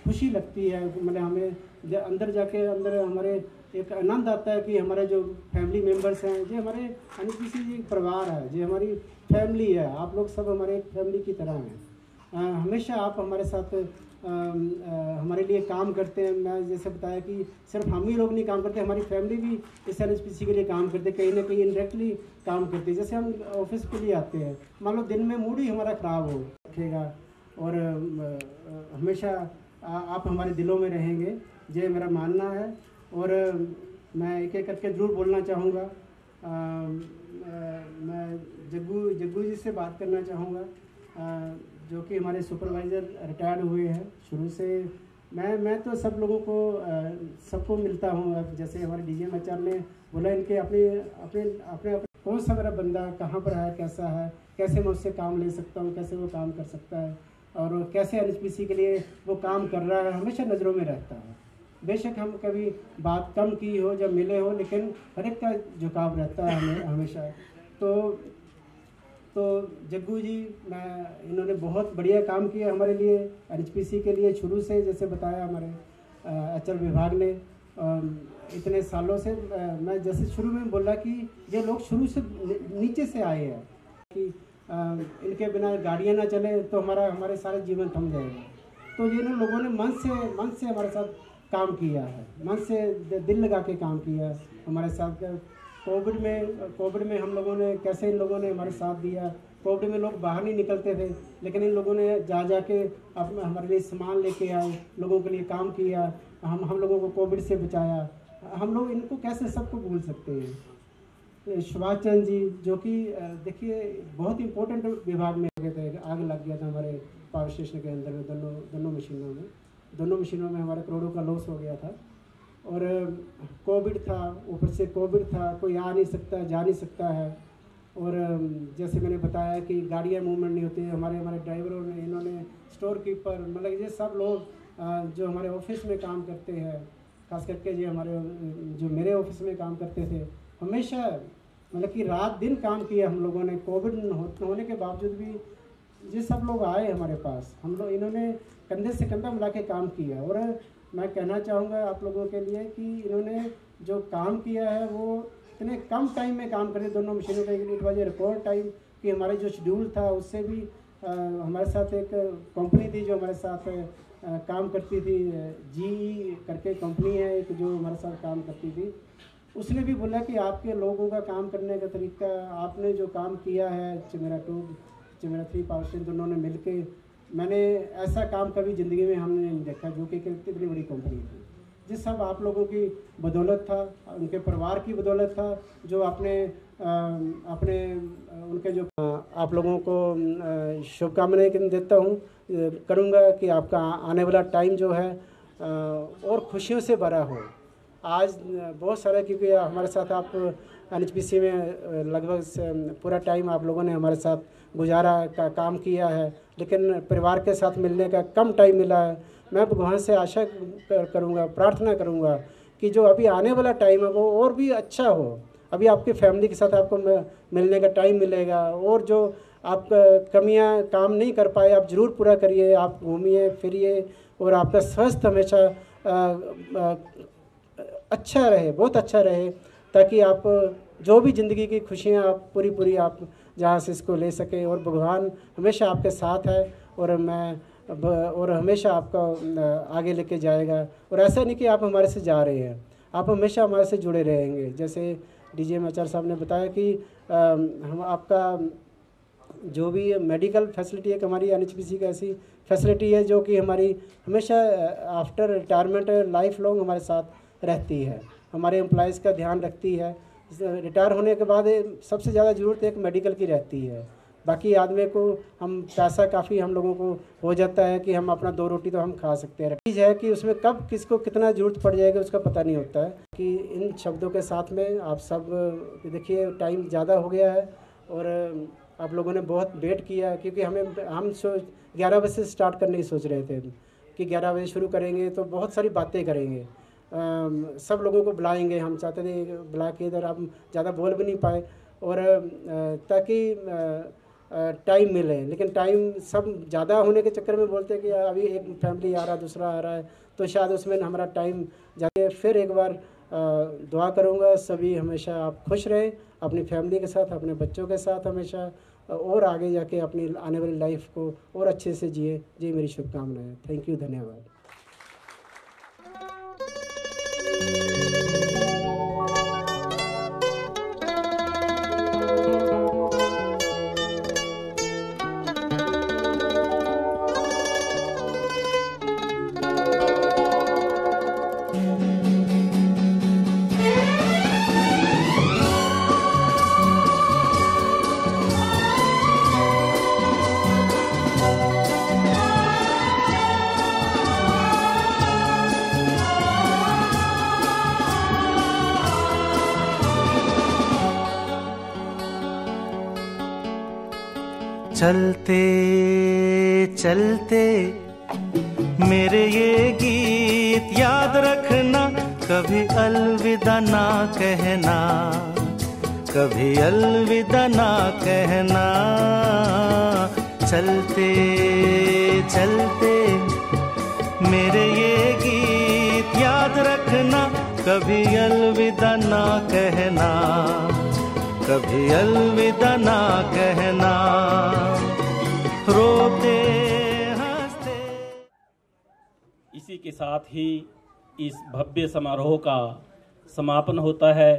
खुशी लगती है। मतलब हमें अंदर जाके अंदर हमारे एक आनंद आता है कि हमारे जो फैमिली मेम्बर्स हैं, ये हमारे NHPC परिवार है, ये हमारी फैमिली है। आप लोग सब हमारे फैमिली की तरह हैं। हमेशा आप हमारे साथ हमारे लिए काम करते हैं। मैं जैसे बताया कि सिर्फ हम ही लोग नहीं काम करते, हमारी फैमिली भी इस NHPC के लिए काम करते, कहीं ना कहीं इनडायरेक्टली काम करते हैं। जैसे हम ऑफिस के लिए आते हैं, मान लो दिन में मूड ही हमारा ख़राब हो रखेगा, और हमेशा आप हमारे दिलों में रहेंगे, ये मेरा मानना है। और मैं एक एक करके ज़रूर बोलना चाहूँगा। मैं जग्गू जी से बात करना चाहूँगा, जो कि हमारे सुपरवाइज़र रिटायर्ड हुए हैं। शुरू से मैं तो सब लोगों को सबको मिलता हूँ। जैसे हमारे DGM HR ने बोला, इनके अपने कौन सा मेरा बंदा कहाँ पर है, कैसा है, कैसे मैं उससे काम ले सकता हूँ, कैसे वो काम कर सकता है, और कैसे NHPC के लिए वो काम कर रहा है, हमेशा नज़रों में रहता है। बेशक हम कभी बात कम की हो, जब मिले हो, लेकिन हर एक का झुकाव रहता है हमें हमेशा। तो जग्गू जी, इन्होंने बहुत बढ़िया काम किया हमारे लिए, NHPC के लिए शुरू से। जैसे बताया हमारे HR विभाग ने इतने सालों से, मैं जैसे शुरू में बोला कि ये लोग शुरू से नीचे से आए हैं कि इनके बिना गाड़ियाँ ना चले तो हमारे सारे जीवन थम जाएगा। तो ये लोगों ने मन से हमारे साथ काम किया है, मन से दिल लगा के काम किया है हमारे साथ। कोविड में हम लोगों ने कैसे, इन लोगों ने हमारे साथ दिया। कोविड में लोग बाहर नहीं निकलते थे, लेकिन इन लोगों ने जाके हमारे लिए सामान लेके आए, लोगों के लिए काम किया, हम लोगों को कोविड से बचाया। हम लोग इनको कैसे सबको भूल सकते हैं। सुभाष चंद्र जी, जो कि देखिए बहुत इम्पोर्टेंट विभाग में गए थे, आग लग गया था हमारे पावर स्टेशन के अंदर में, दोनों मशीनों में हमारे करोड़ों का लॉस हो गया था। और कोविड था, ऊपर से कोविड था, कोई आ नहीं सकता, जा नहीं सकता है। और जैसे मैंने बताया कि गाड़ियाँ मूवमेंट नहीं होती, हमारे ड्राइवरों ने, इन्होंने, स्टोर कीपर, मतलब ये सब लोग जो हमारे ऑफिस में काम करते हैं, खास करके जो मेरे ऑफिस में काम करते थे, हमेशा मतलब कि रात दिन काम किया हम लोगों ने। कोविड होने के बावजूद भी ये सब लोग आए हमारे पास, इन्होंने कंधे से कंधा मिला के काम किया। और मैं कहना चाहूँगा आप लोगों के लिए कि इन्होंने जो काम किया है वो इतने कम टाइम में काम करे, दोनों मशीनों का। It was a record time कि हमारे जो शेड्यूल था उससे भी हमारे साथ एक कंपनी थी जो हमारे साथ काम करती थी, GE करके कंपनी है एक, जो हमारे साथ काम करती थी। उसने भी बोला कि आपके लोगों का काम करने का तरीका, आपने जो काम किया है चमेरा 2, चमेरा 3 पावर स्टेशन दोनों ने मिलके, मैंने ऐसा काम कभी ज़िंदगी में हमने नहीं देखा, जो कि कितनी बड़ी कंपनी थी। जिस सब आप लोगों की बदौलत था, उनके परिवार की बदौलत था, जो अपने उनके जो आप लोगों को शुभकामनाएं देता हूँ, करूँगा कि आपका आने वाला टाइम जो है और खुशियों से भरा हो। आज बहुत सारा, क्योंकि हमारे साथ आप NHPC में लगभग पूरा टाइम आप लोगों ने हमारे साथ गुजारा का काम किया है, लेकिन परिवार के साथ मिलने का कम टाइम मिला है। मैं भगवान से आशा करूँगा, प्रार्थना करूँगा कि जो अभी आने वाला टाइम है वो और भी अच्छा हो। अभी आपकी फैमिली के साथ आपको मिलने का टाइम मिलेगा, और जो आप कमियां काम नहीं कर पाए आप ज़रूर पूरा करिए। आप घूमिए फिरिए, और आपका स्वास्थ्य हमेशा अच्छा रहे, बहुत अच्छा रहे, ताकि आप जो भी ज़िंदगी की खुशियां आप पूरी आप जहाँ से इसको ले सकें। और भगवान हमेशा आपके साथ है, और हमेशा आपका आगे लेके जाएगा। और ऐसा नहीं कि आप हमारे से जा रहे हैं, आप हमेशा हमारे से जुड़े रहेंगे। जैसे DGM HR साहब ने बताया कि हम आपका जो भी मेडिकल फैसिलिटी है, हमारी NHPC की ऐसी फैसिलिटी है जो कि हमारी हमेशा आफ्टर रिटायरमेंट लाइफ लॉन्ग हमारे साथ रहती है, हमारे एम्प्लॉयज़ का ध्यान रखती है। रिटायर होने के बाद सबसे ज़्यादा ज़रूरत एक मेडिकल की रहती है। बाकी आदमी को हम पैसा काफ़ी हम लोगों को हो जाता है कि हम अपना 2 रोटी तो हम खा सकते हैं। चीज़ है कि उसमें कब किसको कितना ज़रूरत पड़ जाएगा उसका पता नहीं होता है। कि इन शब्दों के साथ में आप सब देखिए, टाइम ज़्यादा हो गया है और आप लोगों ने बहुत वेट किया, क्योंकि हम 11 बजे से स्टार्ट करने की सोच रहे थे कि 11 बजे शुरू करेंगे तो बहुत सारी बातें करेंगे, सब लोगों को बुलाएंगे। हम चाहते थे बुला के इधर हम ज़्यादा बोल भी नहीं पाए, और ताकि टाइम मिले। लेकिन टाइम सब ज़्यादा होने के चक्कर में बोलते हैं कि अभी एक फैमिली आ रहा है, दूसरा आ रहा है, तो शायद उसमें हमारा टाइम जाके। फिर एक बार दुआ करूँगा सभी हमेशा आप खुश रहें अपनी फैमिली के साथ, अपने बच्चों के साथ हमेशा, और आगे जाके अपनी आने वाली लाइफ को और अच्छे से जिए। जी मेरी शुभकामनाएं। थैंक यू, धन्यवाद। चलते चलते मेरे ये गीत याद रखना, कभी अलविदा ना कहना, कभी अलविदा ना कहना। चलते चलते मेरे ये गीत याद रखना, कभी अलविदा ना कहना, कभी अलविदा ना कहना। रोते हंसते। इसी के साथ ही इस भव्य समारोह का समापन होता है।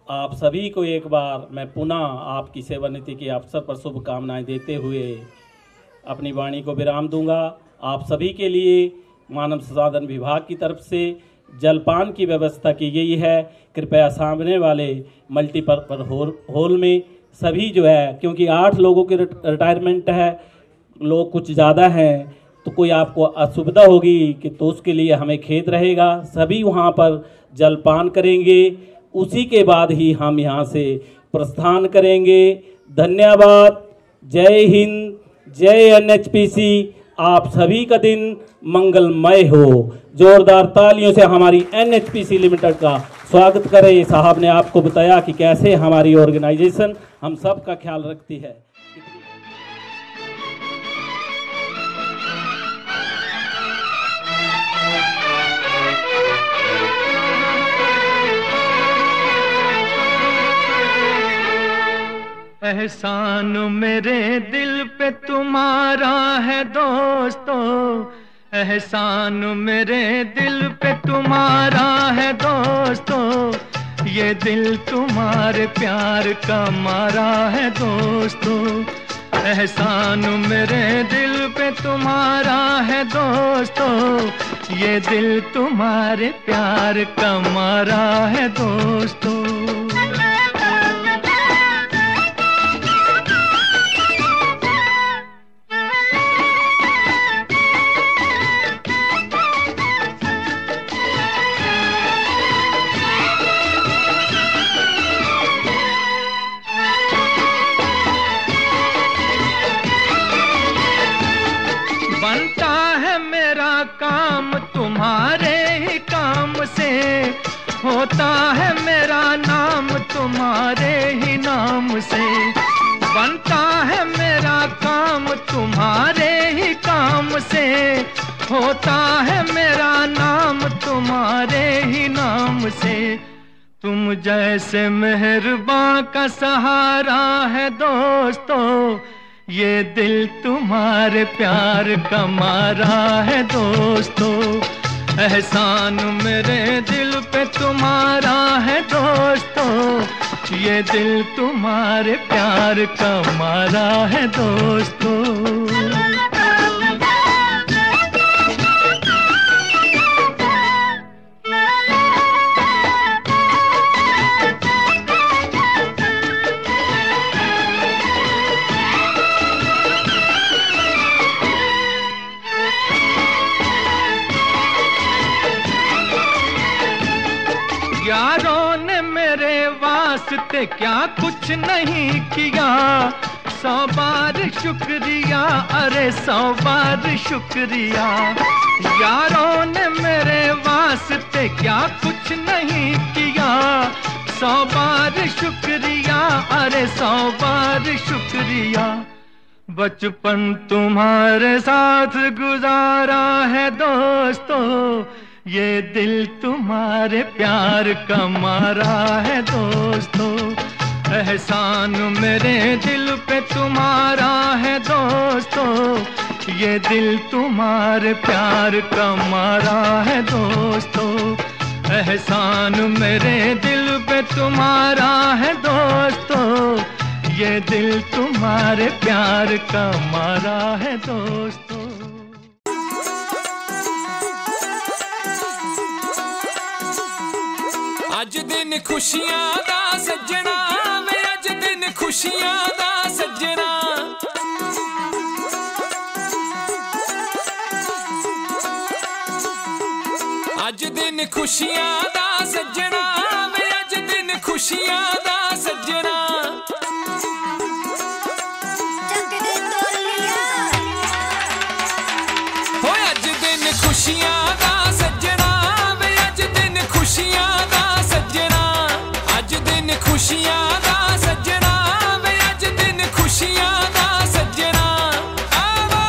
आप सभी को एक बार मैं पुनः आपकी सेवानिवृत्ति के अवसर पर शुभकामनाएं देते हुए अपनी वाणी को विराम दूंगा। आप सभी के लिए मानव संसाधन विभाग की तरफ से जलपान की व्यवस्था की गई है। कृपया सामने वाले मल्टीपर्पज हॉल में सभी जो है, क्योंकि 8 लोगों की रिटायरमेंट है, लोग कुछ ज़्यादा हैं, तो कोई आपको असुविधा होगी कि तो उसके लिए हमें खेद रहेगा। सभी वहाँ पर जलपान करेंगे, उसी के बाद ही हम यहाँ से प्रस्थान करेंगे। धन्यवाद। जय हिंद, जय NHPC। आप सभी का दिन मंगलमय हो। जोरदार तालियों से हमारी NHPC लिमिटेड का स्वागत करें। साहब ने आपको बताया कि कैसे हमारी ऑर्गेनाइजेशन हम सब का ख्याल रखती है। एहसान मेरे दिल पे तुम्हारा है दोस्तों, एहसान मेरे दिल पे तुम्हारा है दोस्तों, ये दिल तुम्हारे प्यार का मारा है दोस्तों। एहसान मेरे दिल पे तुम्हारा है दोस्तों, ये दिल तुम्हारे प्यार का मारा है दोस्तों। तुम्हारे ही काम से होता है मेरा नाम, तुम्हारे ही नाम से बनता है मेरा काम, तुम्हारे ही काम से होता है मेरा नाम, तुम्हारे ही नाम से। तुम जैसे मेहरबान का सहारा है दोस्तों, ये दिल तुम्हारे प्यार का मारा है दोस्तों। एहसान मेरे दिल पे तुम्हारा है दोस्तों, ये दिल तुम्हारे प्यार का मारा है दोस्तों। यारों ने मेरे वास्ते क्या कुछ नहीं किया, 100 बार शुक्रिया, अरे 100 बार शुक्रिया। यारों ने मेरे वास्ते क्या कुछ नहीं किया, 100 बार शुक्रिया, अरे 100 बार शुक्रिया। बचपन तुम्हारे साथ गुजारा है दोस्तों, ये दिल तुम्हारे प्यार का मारा है दोस्तों। एहसान मेरे दिल पे तुम्हारा है दोस्तों, ये दिल तुम्हारे प्यार का मारा है दोस्तों। एहसान मेरे दिल पे तुम्हारा है दोस्तों, ये दिल तुम्हारे प्यार का मारा है दोस्तों। अज दिन खुशियां दा सज्जना वे, अज दिन खुशियां दा सज्जना। अज दिन खुशियां दा सज्जना वे, अज दिन खुशियां दा सज्जना। हो अज दिन खुशियां दा सज्जना वे, अज दिन खुशियां दा सज्जना। अज दिन खुशियां दा सज्जना वे, अज दिन खुशियां दा सज्जना। आवो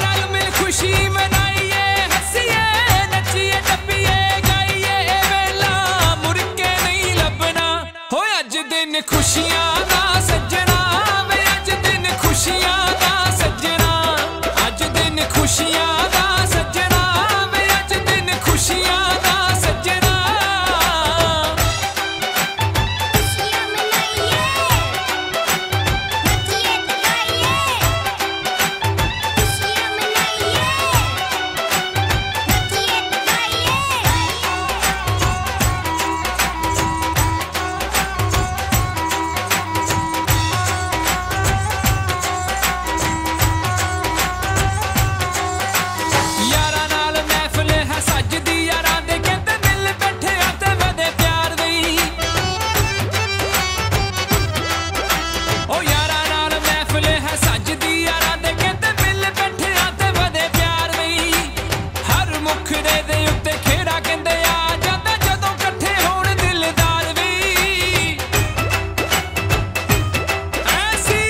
रल मिल खुशी मनाइए, हंसिए नचिए टप्पिए गाइए, वेला मुड़ के नहीं लभना। हो अज दिन खुशियां दा सज्जना वे, अज दिन खुशियां दा सज्जना। अज दिन खुशियां दा सज्जना वे, अज दिन खुशियां दा सज्जना। यारा नाल महफिल है सजदी, यारा दे कहते दिल बैठे आते वदे प्यार दी। ओ यारा नाल महफिल है सजदी, यारा दे कहते दिल बैठे आते वदे प्यार दी। हर मुखड़े दे उत्ते खेड़ा कहंदे आ जांदा, जदों इकट्ठे होण दिलदार वी। ऐसी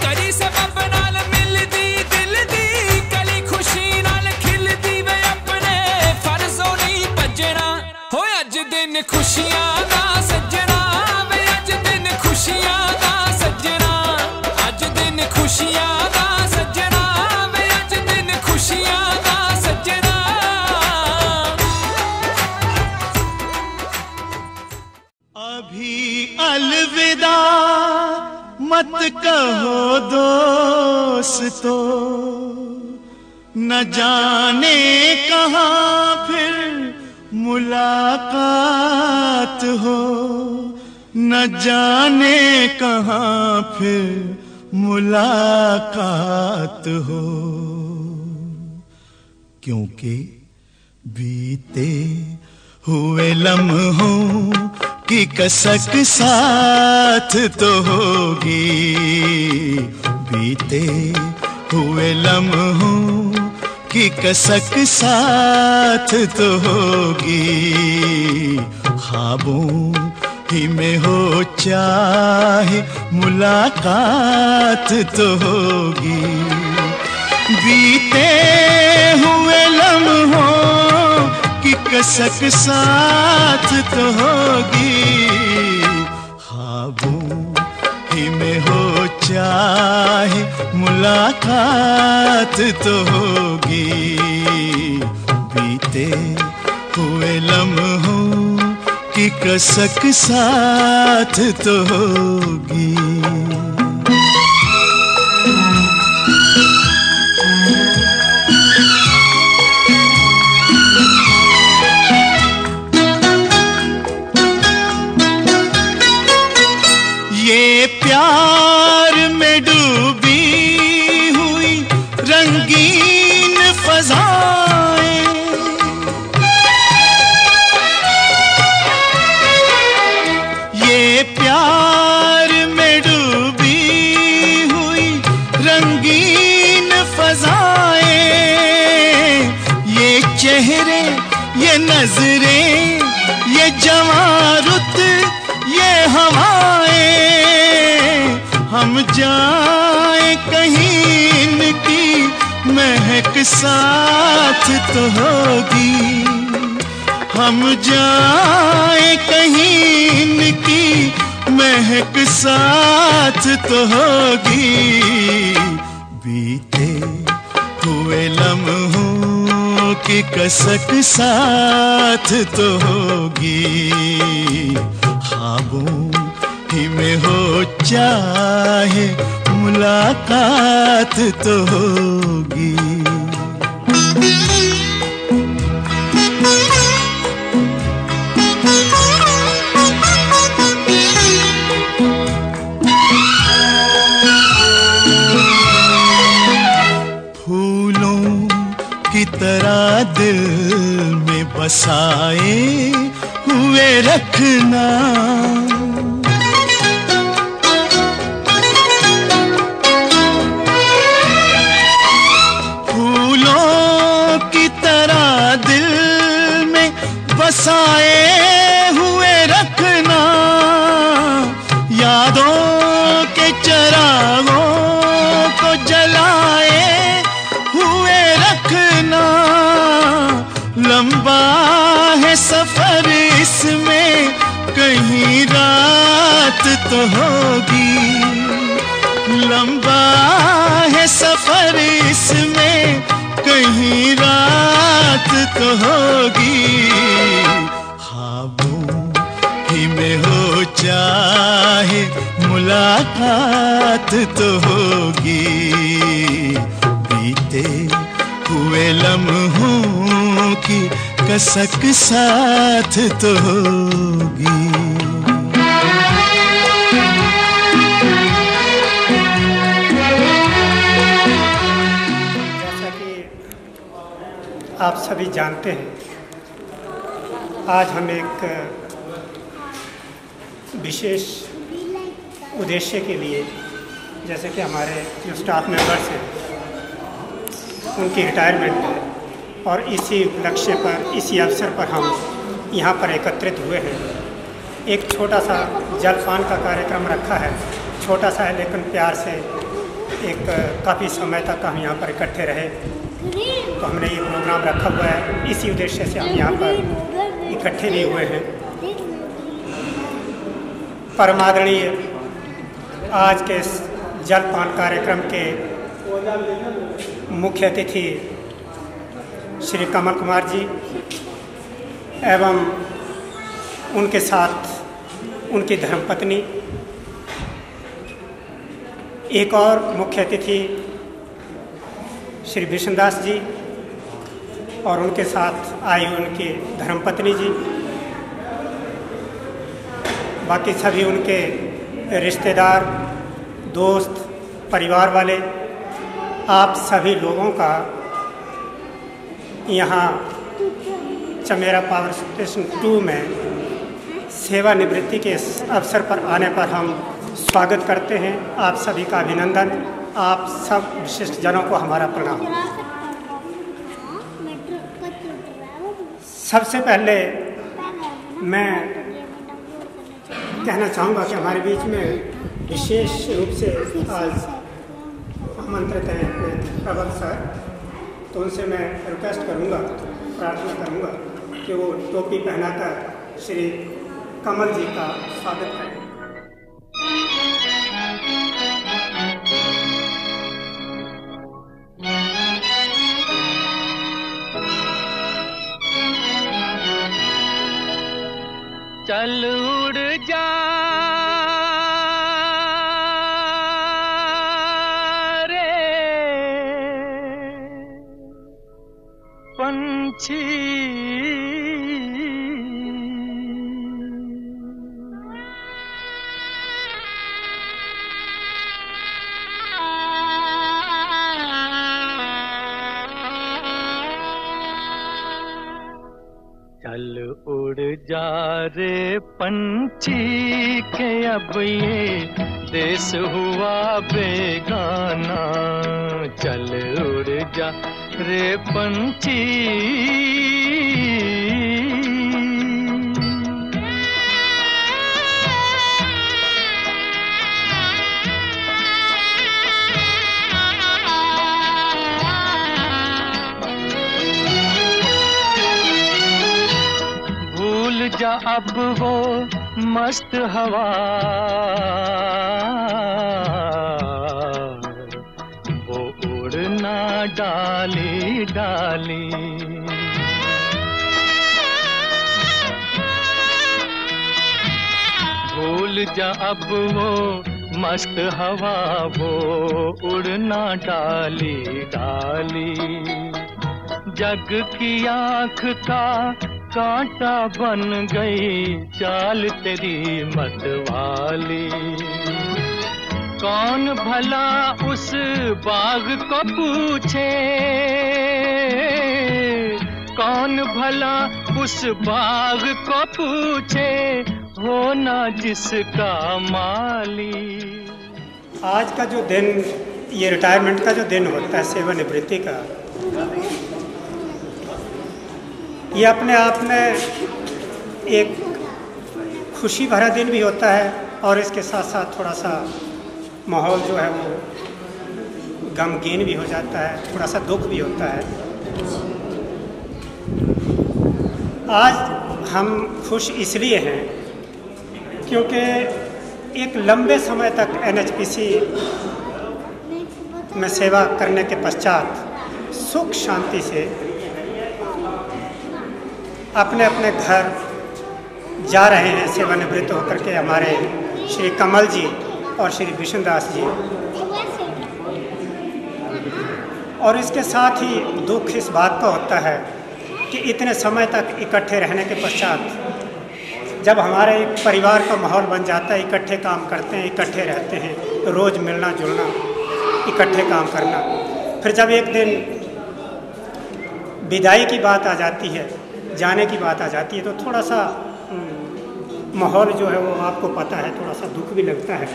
कड़ी सबब नाल मिलदी दिल दी कली, खुशी नाल खिलदी वे अपने फर्जों नहीं भजना। हो अज दिन खुशियां दा सज्जना वे, अज दिन खुशियां दा सज्जना। अज दिन खुशियां दा सज्जना वे, अज दिन खुशियां दा सज्जना। अभी अलविदा मत कहो दोस्तों, न जाने कहाँ फिर मुलाकात हो, न जाने कहाँ फिर मुलाकात हो। क्योंकि बीते हुए लम्हों की कसक साथ तो होगी, बीते हुए लम्हों की कसक साथ तो होगी। ख्वाबों ही में हो चाहे मुलाकात तो होगी, बीते हुए लम्हों की कसक साथ तो होगी। ख्वाबों ही में हो चाहे मुलाकात तो होगी, बीते हुए लम्हों की कसक साथ तो होगी। ये प्यार में डूबी हुई रंगीन फज़ाएं, ये प्यार में डूबी हुई रंगीन फज़ाएं, ये चेहरे ये नजरें ये जवां रुत ये हवाएं, हम जाए कहीं इनकी महक साथ तो होगी। हम जाए कहीं इनकी महक साथ तो होगी। बीते हुए लम्हों की कसक साथ तो होगी। ख्वाबों ही में हो चाहे मुलाकात तो होगी। की तरह दिल में बसाए हुए रखना। फूलों की तरह दिल में बसाए हुए रखना। यादों के चरागों को जलाए हुए रखना। लंबा है सफर इसमें कहीं रात तो होगी। लंबा है सफर इसमें कहीं रात तो होगी। ख्वाबों ही में हो चाहे मुलाकात तो होगी। बीते हुए लम्हों की कसक साथ तो होगी। जैसा कि आप सभी जानते हैं, आज हम एक विशेष उद्देश्य के लिए, जैसे कि हमारे जो स्टाफ मेंबर्स हैं उनकी रिटायरमेंट है, और इसी उपलक्ष्य पर, इसी अवसर पर हम यहाँ पर एकत्रित हुए हैं। एक छोटा सा जलपान का कार्यक्रम रखा है, छोटा सा है लेकिन प्यार से। एक काफ़ी समय तक हम यहाँ पर इकट्ठे रहे तो हमने ये प्रोग्राम रखा हुआ है। इसी उद्देश्य से हम यहाँ पर इकट्ठे भी हुए हैं। परमादरणीय आज के इस जलपान कार्यक्रम के मुख्य अतिथि श्री कमल कुमार जी एवं उनके साथ उनकी धर्मपत्नी, एक और मुख्य अतिथि श्री विष्णुदास जी और उनके साथ आई उनकी धर्मपत्नी जी, बाकी सभी उनके रिश्तेदार, दोस्त, परिवार वाले, आप सभी लोगों का यहाँ चमेरा पावर स्टेशन 2 में सेवानिवृत्ति के अवसर पर आने पर हम स्वागत करते हैं। आप सभी का अभिनंदन। आप सब विशिष्ट जनों को हमारा प्रणाम। सबसे पहले मैं कहना चाहूँगा कि हमारे बीच में विशेष रूप से आज आमंत्रित हैं प्रबल सर, तो उनसे मैं रिक्वेस्ट करूँगा, प्रार्थना करूँगा कि वो टोपी पहनाकर श्री कमल जी का स्वागत करें। चल उड़ जा रे पंछी, चल उड़ जा रे पंछी के अब ये देश हुआ बेगाना। चल उड़ जा रे पंछी, अब वो मस्त हवा वो उड़ना डाली डाली। भूल जा अब वो मस्त हवा वो उड़ना डाली डाली। जग की आँख का कांटा बन गई चाल तेरी मतवाली। कौन भला उस बाग को पूछे, कौन भला उस बाग को पूछे, होना जिसका माली। आज का जो दिन, ये रिटायरमेंट का जो दिन होता है, सेवानिवृत्ति का, ये अपने आप में एक खुशी भरा दिन भी होता है और इसके साथ साथ थोड़ा सा माहौल जो है वो गमगीन भी हो जाता है, थोड़ा सा दुख भी होता है। आज हम खुश इसलिए हैं क्योंकि एक लंबे समय तक NHPC में सेवा करने के पश्चात सुख शांति से अपने अपने घर जा रहे हैं सेवानिवृत्त होकर के हमारे श्री कमल जी और श्री विष्णुदास जी। और इसके साथ ही दुख इस बात का होता है कि इतने समय तक इकट्ठे रहने के पश्चात जब हमारे एक परिवार का माहौल बन जाता है, इकट्ठे काम करते हैं, इकट्ठे रहते हैं, रोज़ मिलना जुलना, इकट्ठे काम करना, फिर जब एक दिन विदाई की बात आ जाती है, जाने की बात आ जाती है, तो थोड़ा सा माहौल जो है वो आपको पता है, थोड़ा सा दुख भी लगता है।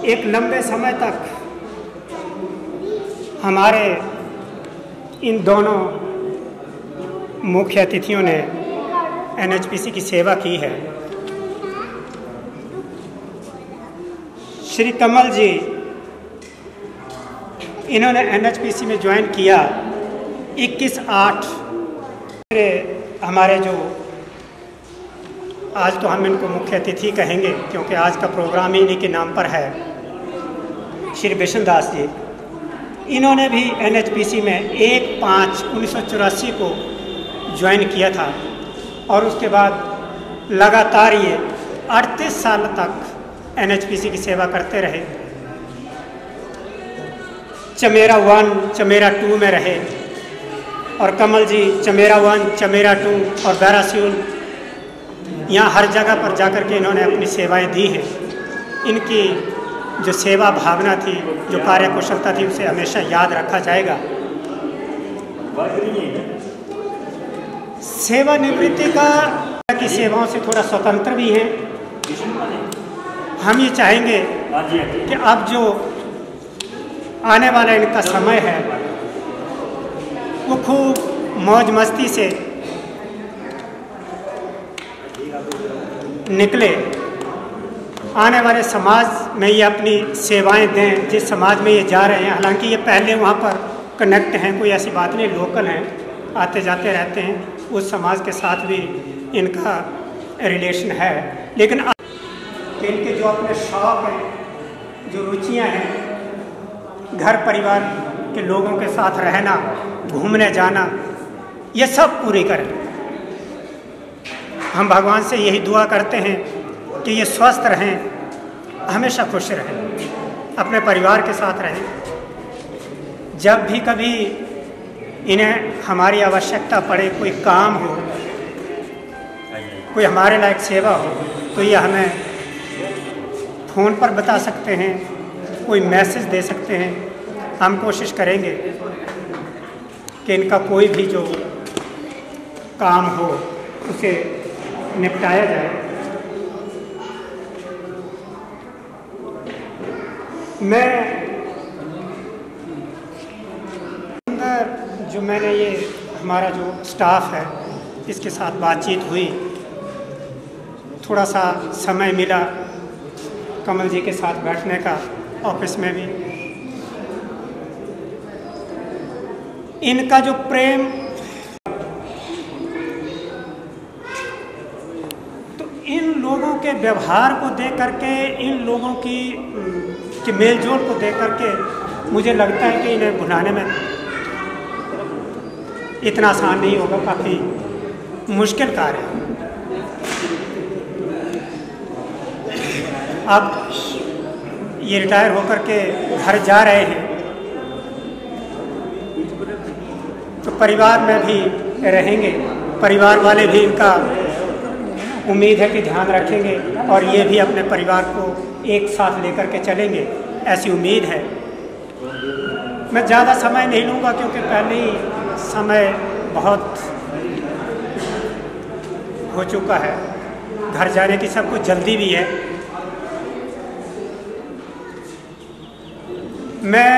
एक लंबे समय तक हमारे इन दोनों मुख्य अतिथियों ने NHPC की सेवा की है। श्री कमल जी, इन्होंने NHPC में ज्वाइन किया 21/8। हमारे जो आज तो हम इनको मुख्य अतिथि कहेंगे क्योंकि आज का प्रोग्राम ही इन्हीं के नाम पर है, श्री विष्णुदास जी, इन्होंने भी NHPC में 1/5/1984 को ज्वाइन किया था और उसके बाद लगातार ये 38 साल तक NHPC की सेवा करते रहे। चमेरा 1, चमेरा 2 में रहे और कमल जी चमेरा 1, चमेरा 2 और बैरासिउल, यहाँ हर जगह पर जाकर के इन्होंने अपनी सेवाएं दी हैं। इनकी जो सेवा भावना थी, जो कार्यकुशलता थी, उसे हमेशा याद रखा जाएगा। सेवानिवृत्ति की सेवाओं से थोड़ा स्वतंत्र भी हैं। हम ये चाहेंगे कि अब जो आने वाला इनका समय है वो खूब मौज मस्ती से निकले, आने वाले समाज में ये अपनी सेवाएं दें जिस समाज में ये जा रहे हैं। हालांकि ये पहले वहाँ पर कनेक्ट हैं, कोई ऐसी बात नहीं, लोकल हैं, आते जाते रहते हैं, उस समाज के साथ भी इनका रिलेशन है। लेकिन इनके जो अपने शौक़ हैं, जो रुचियां हैं, घर परिवार के लोगों के साथ रहना, घूमने जाना, ये सब पूरी करें। हम भगवान से यही दुआ करते हैं कि ये स्वस्थ रहें, हमेशा खुश रहें, अपने परिवार के साथ रहें। जब भी कभी इन्हें हमारी आवश्यकता पड़े, कोई काम हो, कोई हमारे लायक सेवा हो, तो ये हमें फ़ोन पर बता सकते हैं, कोई मैसेज दे सकते हैं। हम कोशिश करेंगे कि इनका कोई भी जो काम हो उसे निपटाया जाए। मैं अंदर जो मैंने ये हमारा जो स्टाफ है इसके साथ बातचीत हुई, थोड़ा सा समय मिला कमल जी के साथ बैठने का ऑफिस में भी। इनका जो प्रेम लोगों के व्यवहार को देख करके, इन लोगों की मेलजोल को देख करके मुझे लगता है कि इन्हें भुलाने में इतना आसान नहीं होगा, काफ़ी मुश्किल कार्य है। अब ये रिटायर होकर के घर जा रहे हैं तो परिवार में भी रहेंगे, परिवार वाले भी इनका उम्मीद है कि ध्यान रखेंगे और ये भी अपने परिवार को एक साथ लेकर के चलेंगे, ऐसी उम्मीद है। मैं ज़्यादा समय नहीं लूँगा क्योंकि पहले ही समय बहुत हो चुका है, घर जाने की सबको जल्दी भी है। मैं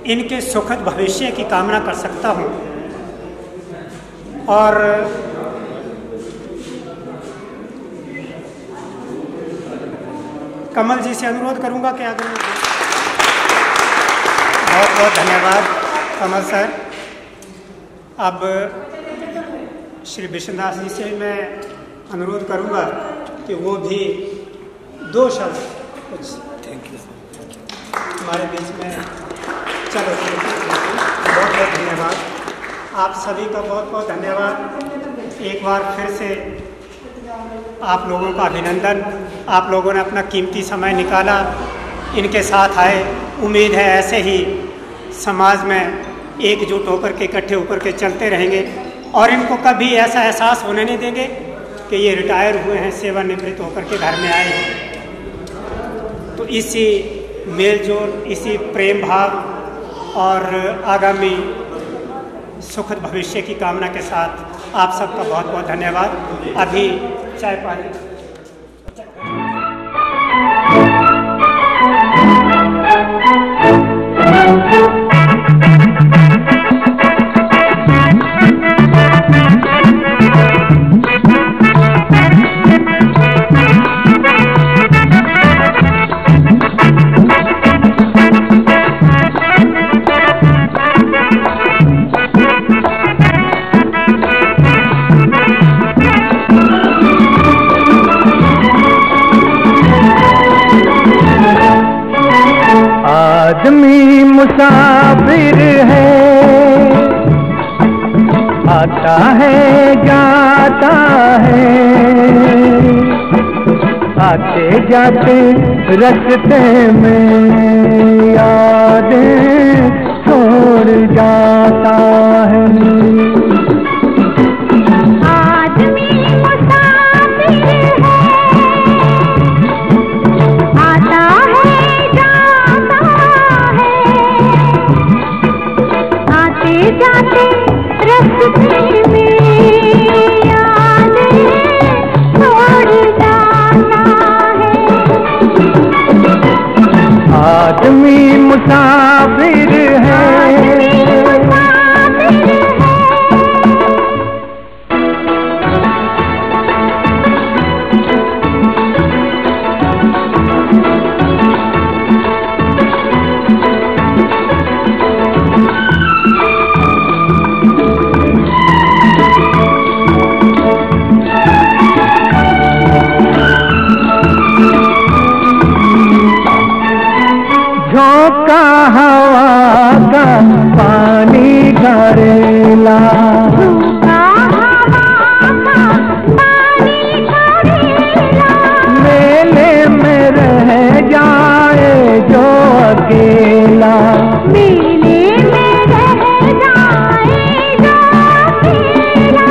इनके सुखद भविष्य की कामना कर सकता हूँ और कमल जी से अनुरोध करूँगा कि आगे बहुत बहुत धन्यवाद कमल सर। अब श्री विष्णुदास जी से मैं अनुरोध करूँगा कि वो भी 2 शब्द कुछ हमारे बीच में। चलो बहुत बहुत धन्यवाद, आप सभी का बहुत बहुत धन्यवाद। एक बार फिर से आप लोगों का अभिनंदन, आप लोगों ने अपना कीमती समय निकाला, इनके साथ आए। उम्मीद है ऐसे ही समाज में एकजुट होकर के, इकट्ठे होकर के चलते रहेंगे और इनको कभी ऐसा एहसास होने नहीं देंगे कि ये रिटायर हुए हैं, सेवानिवृत्त होकर के घर में आए हैं। तो इसी मेलजोल, इसी प्रेम भाव और आगामी सुखद भविष्य की कामना के साथ आप सबका बहुत बहुत धन्यवाद। अभी चाय पानी आदमी मुसाफिर है, आता है जाता है, आते जाते रास्ते में यादें छोड़ जाता है। आदमी मुसाफिर है, झोंका हवा का पानी घरेला, मेले में रह जाए जो अकेला, मेले में रह जाए जो अकेला,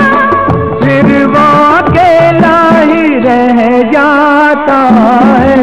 फिर वो अकेला ही रह जाता है।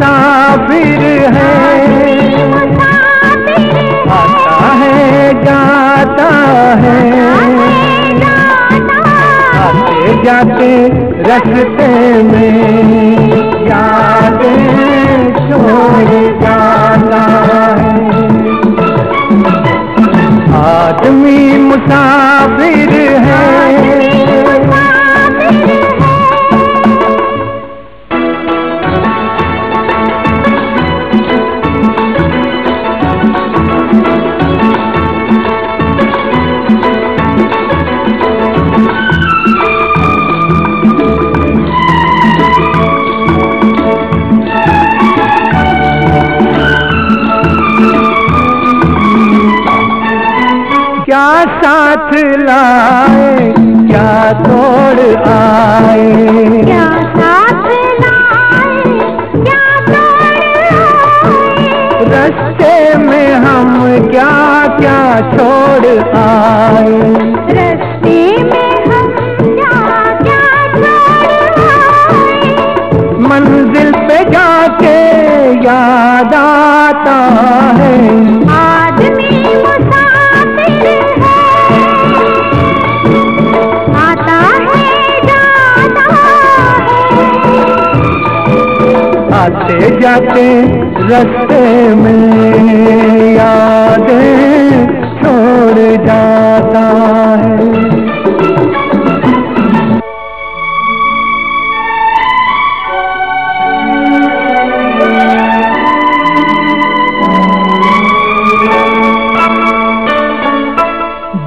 मुसाफिर है, आता है जाता है, आते जाते रास्ते में यादें छोड़ जाता है। आदमी मुसाफिर है, क्या साथ लाए क्या तोड़ आए, क्या साथ लाए क्या तोड़ आए, रास्ते में हम क्या क्या छोड़ आए, रास्ते में हम क्या क्या छोड़ आए, मंजिल पे जाके याद आता है। आदमी आते जाते रास्ते में यादें छोड़ जाता है।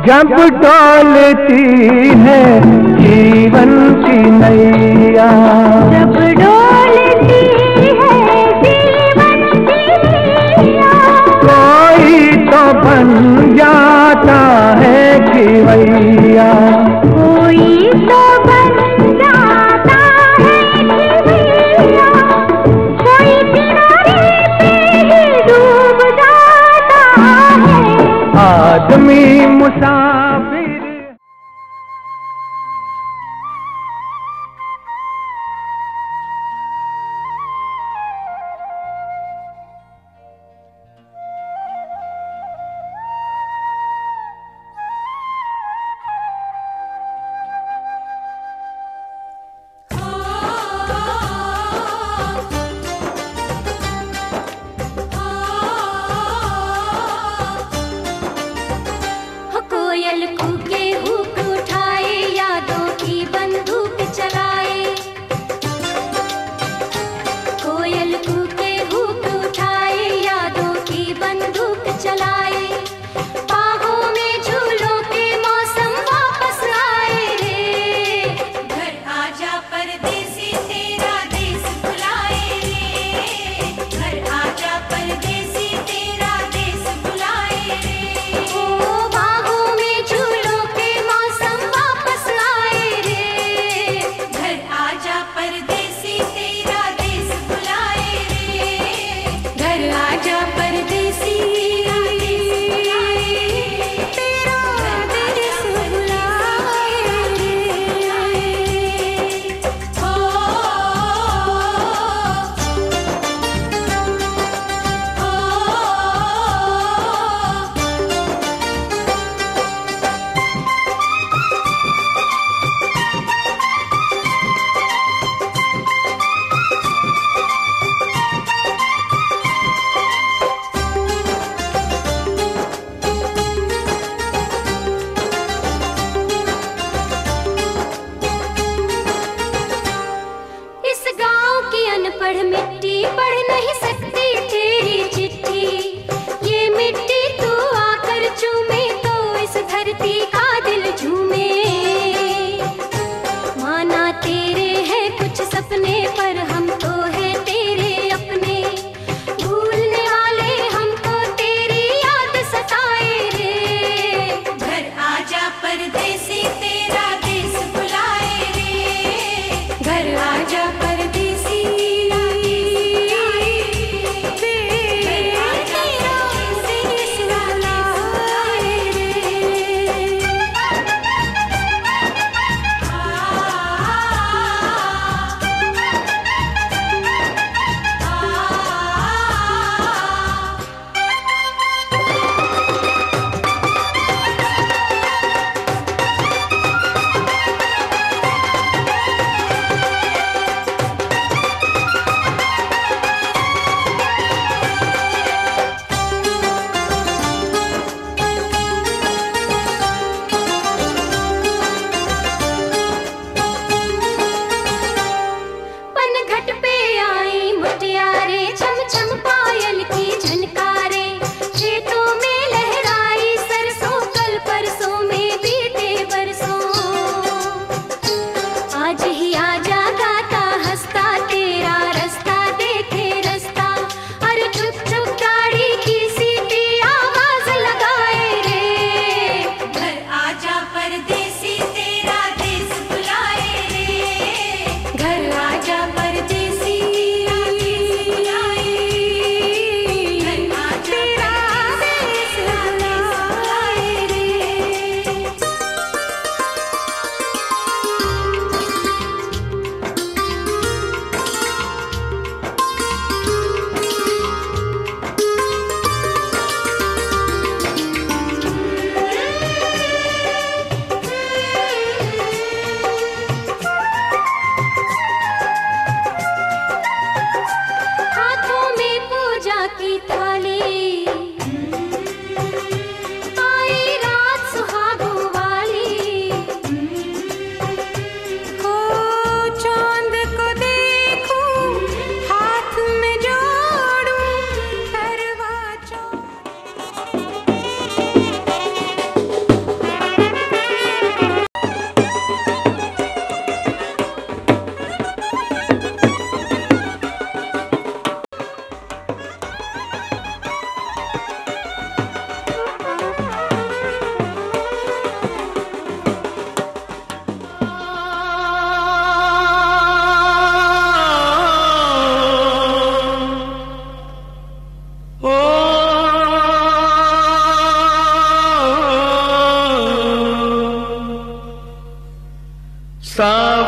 जब डोलती है जीवन की नैया, जब डोलती है जीवन की नैया, कोई तो बन जाता है खिवैया, कोई तो बन जाता है खिवैया, कोई किनारे पे ही डूब जाता है। आदमी मुसाफिर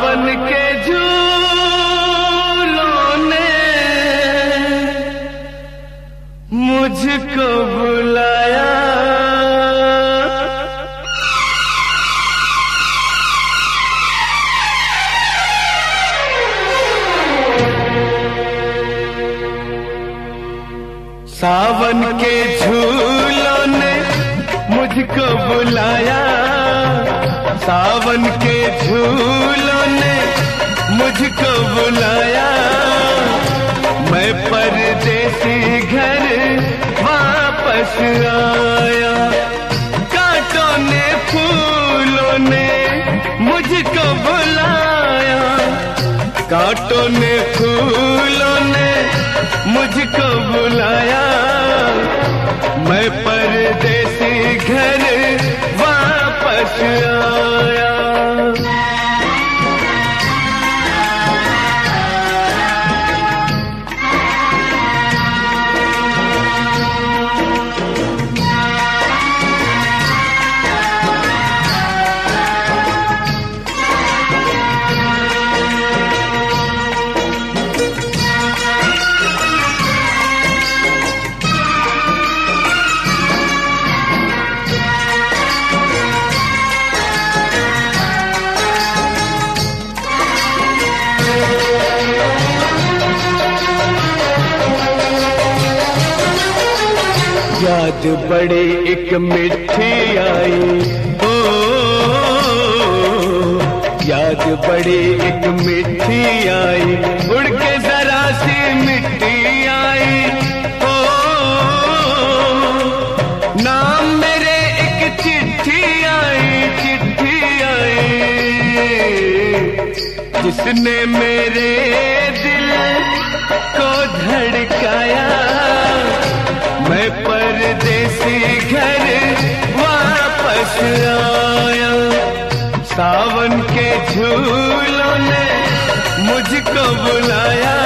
सावन के झूलों ने मुझको बुलाया, सावन के झूलों ने मुझको बुलाया, सावन के झूलों ने मुझको बुलाया। मैं परदेसी घर वापस आया, कांटों ने फूलों ने मुझको बुलाया, कांटों ने फूलों ने मुझको बुलाया। मैं परदेसी घर वापस आया। याद बड़ी एक मिठी आई, ओ याद बड़ी एक मिठी आई, उड़ के जरा सी मिट्टी आई। ओ नाम मेरे एक चिट्ठी आई, चिट्ठी आई, जिसने मेरे दिल को धड़काया। मैं परदेसी घर वापस आया, सावन के झूलों ने मुझको बुलाया।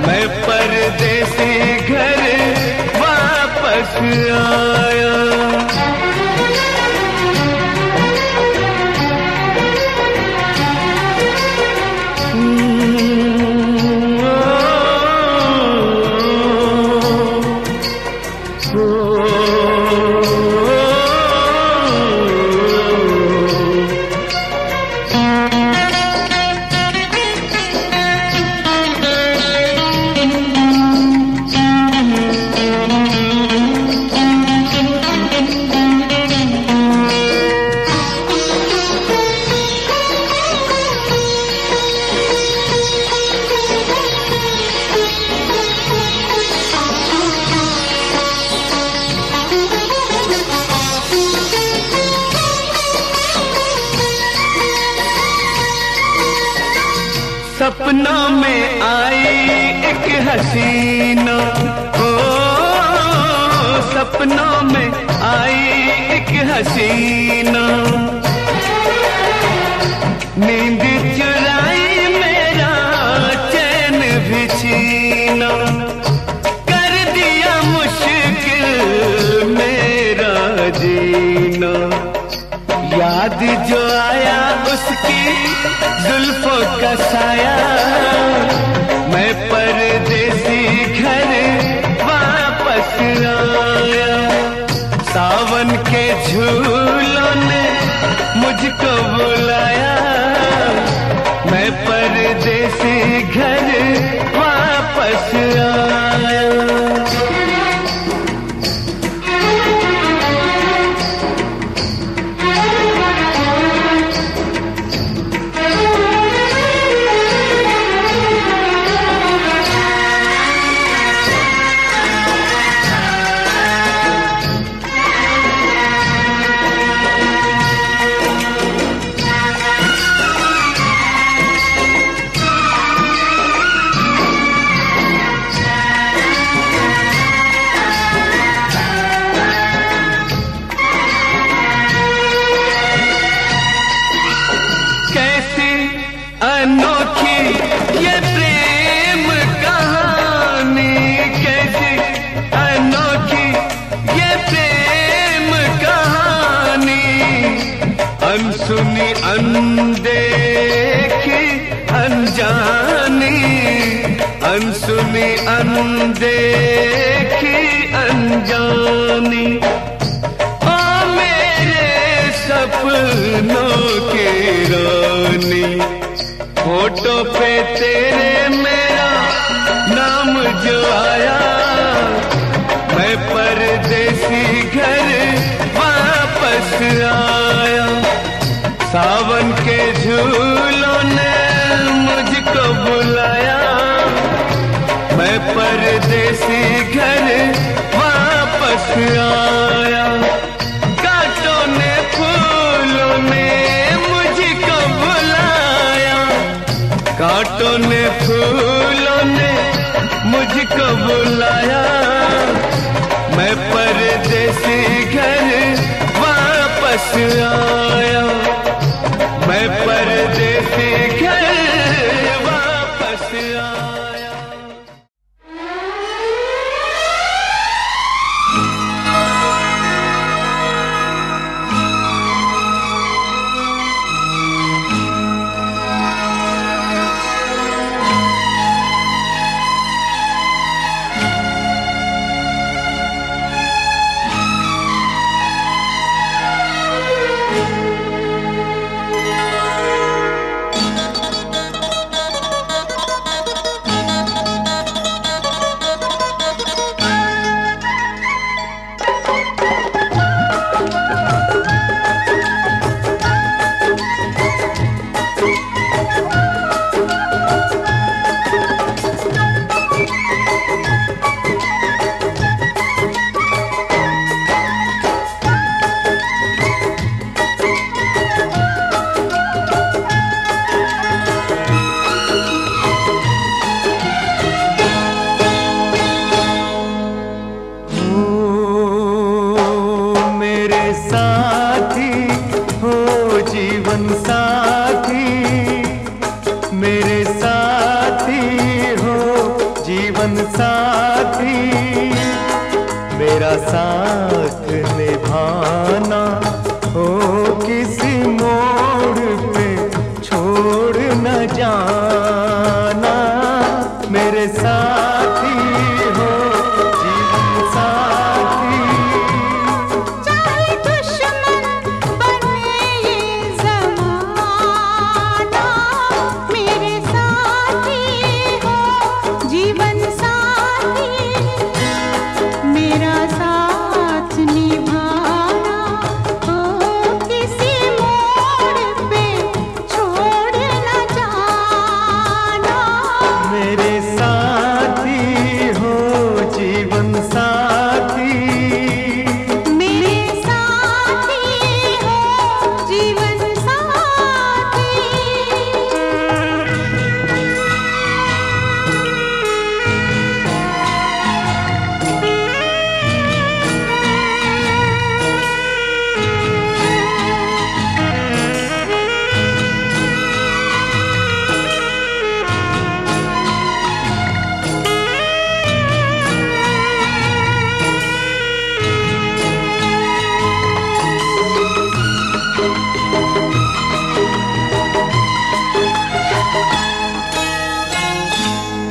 मैं परदेसी घर वापस आया। सपनों में आई एक हसीना, ओ सपनों में आई एक हसीना, नींद चुराई मेरा चैन भी छीना, कर दिया मुश्किल मेरा जीना। याद जो आया उसकी जुल्फों का साया, मैं परदेसी घर वापस आया। सावन के झूलों ने मुझको बुलाया, मैं परदेसी घर वापस आया। अनजानी, अनसुनी अनदेखी अनजानी, ओ मेरे सपनों की रानी। फोटो पे तेरे मेरा नाम जो आया, मैं परदेसी घर वापस आया। सावन के झूलों ने मुझको बुलाया, मैं परदेसी घर वापस आया। कांटों ने फूलों ने मुझको बुलाया, कांटों ने फूलों ने मुझको बुलाया, मैं परदेसी घर वापस आया, मैं परदेसी घर वापस आया। साथ निभाना हो, किसी मोड़ पे छोड़ न जाना। मेरे साथी हो, जीवन साथी। चाहे दुश्मन बने ये ज़माना, मेरे साथी हो, जीवन साथी। मेरा साथ निभाना हो, किसी मोड़ पे छोड़ न जाना। मेरे साथी हो, जीवन साथी। मेरे साथी हो, जीवन साथी।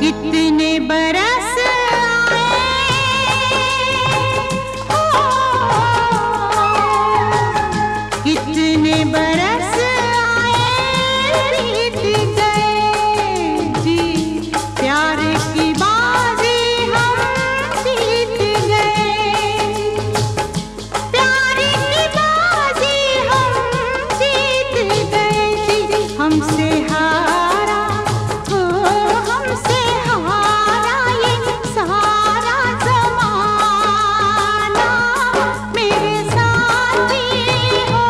कितने बरस आए, कितने बरस आए, बीत गए जी। प्यार की बाजी हम जीत गए, प्यार की बाजी हम जीत गए जी। हमसे हारा हो, हमसे हारा ये सारा ज़माना। मेरे साथी हो,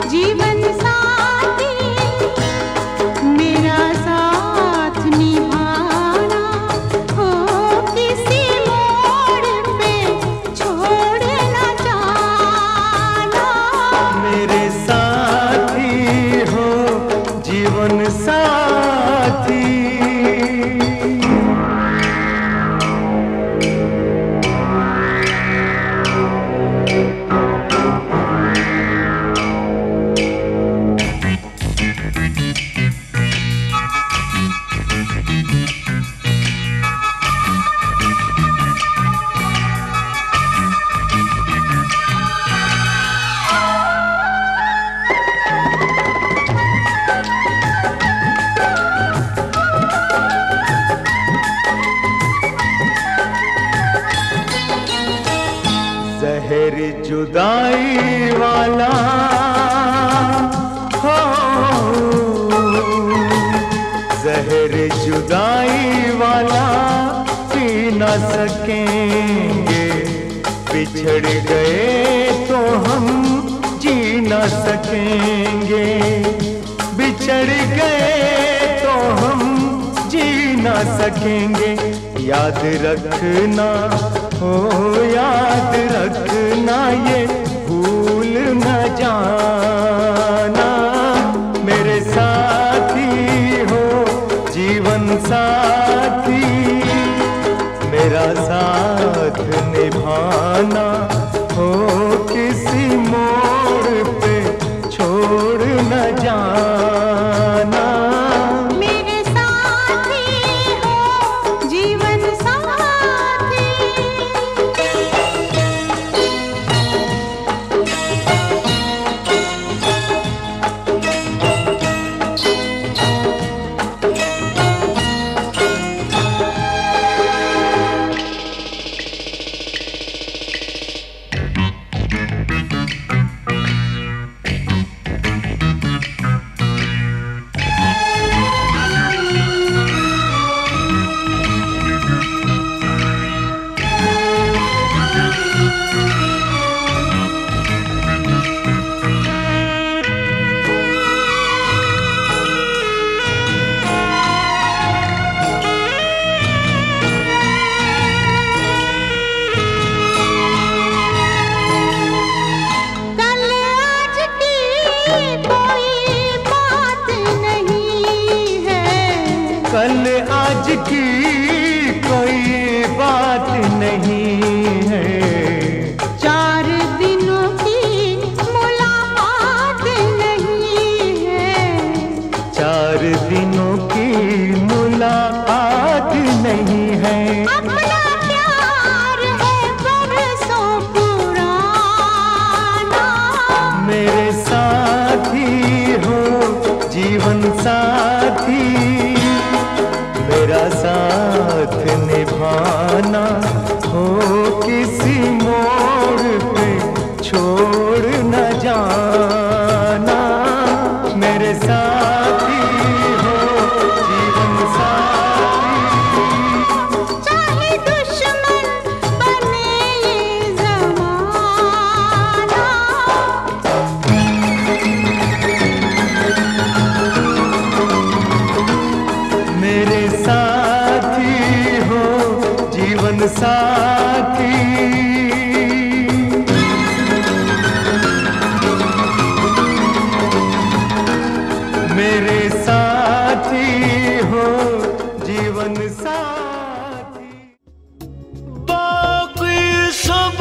जीवन साथी। मेरा साथ निभाना हो, किसी मोड़ पे छोड़ न जाना। मेरे साथी हो, जीवन साथी। सकेंगे, बिछड़ गए तो हम जी ना सकेंगे, बिछड़ गए तो हम जी ना सकेंगे। याद रखना हो याद रखना, ये भूल न जाना। मेरे साथी हो जीवन साथी, मेरा साथ निभाना हो किसी मोड़ पे छोड़ न जाना। मेरे साथी हो जीवन साथी। कल आज की कोई बात नहीं है, 4 दिनों की मुलाकात नहीं है, 4 दिनों की मुलाकात नहीं है। अपना प्यार है बरसों पुराना। मेरे साथी हो जीवन साथी, मेरा साथ निभाना हो किसी मोड़ पे छोड़ न जाना। मेरे साथी हो जीवन साथी, चाहे दुश्मन बने ये ज़माना। मेरे साथी हो जीवन साथी, मेरे साथी हो जीवन साथी। बाकी सब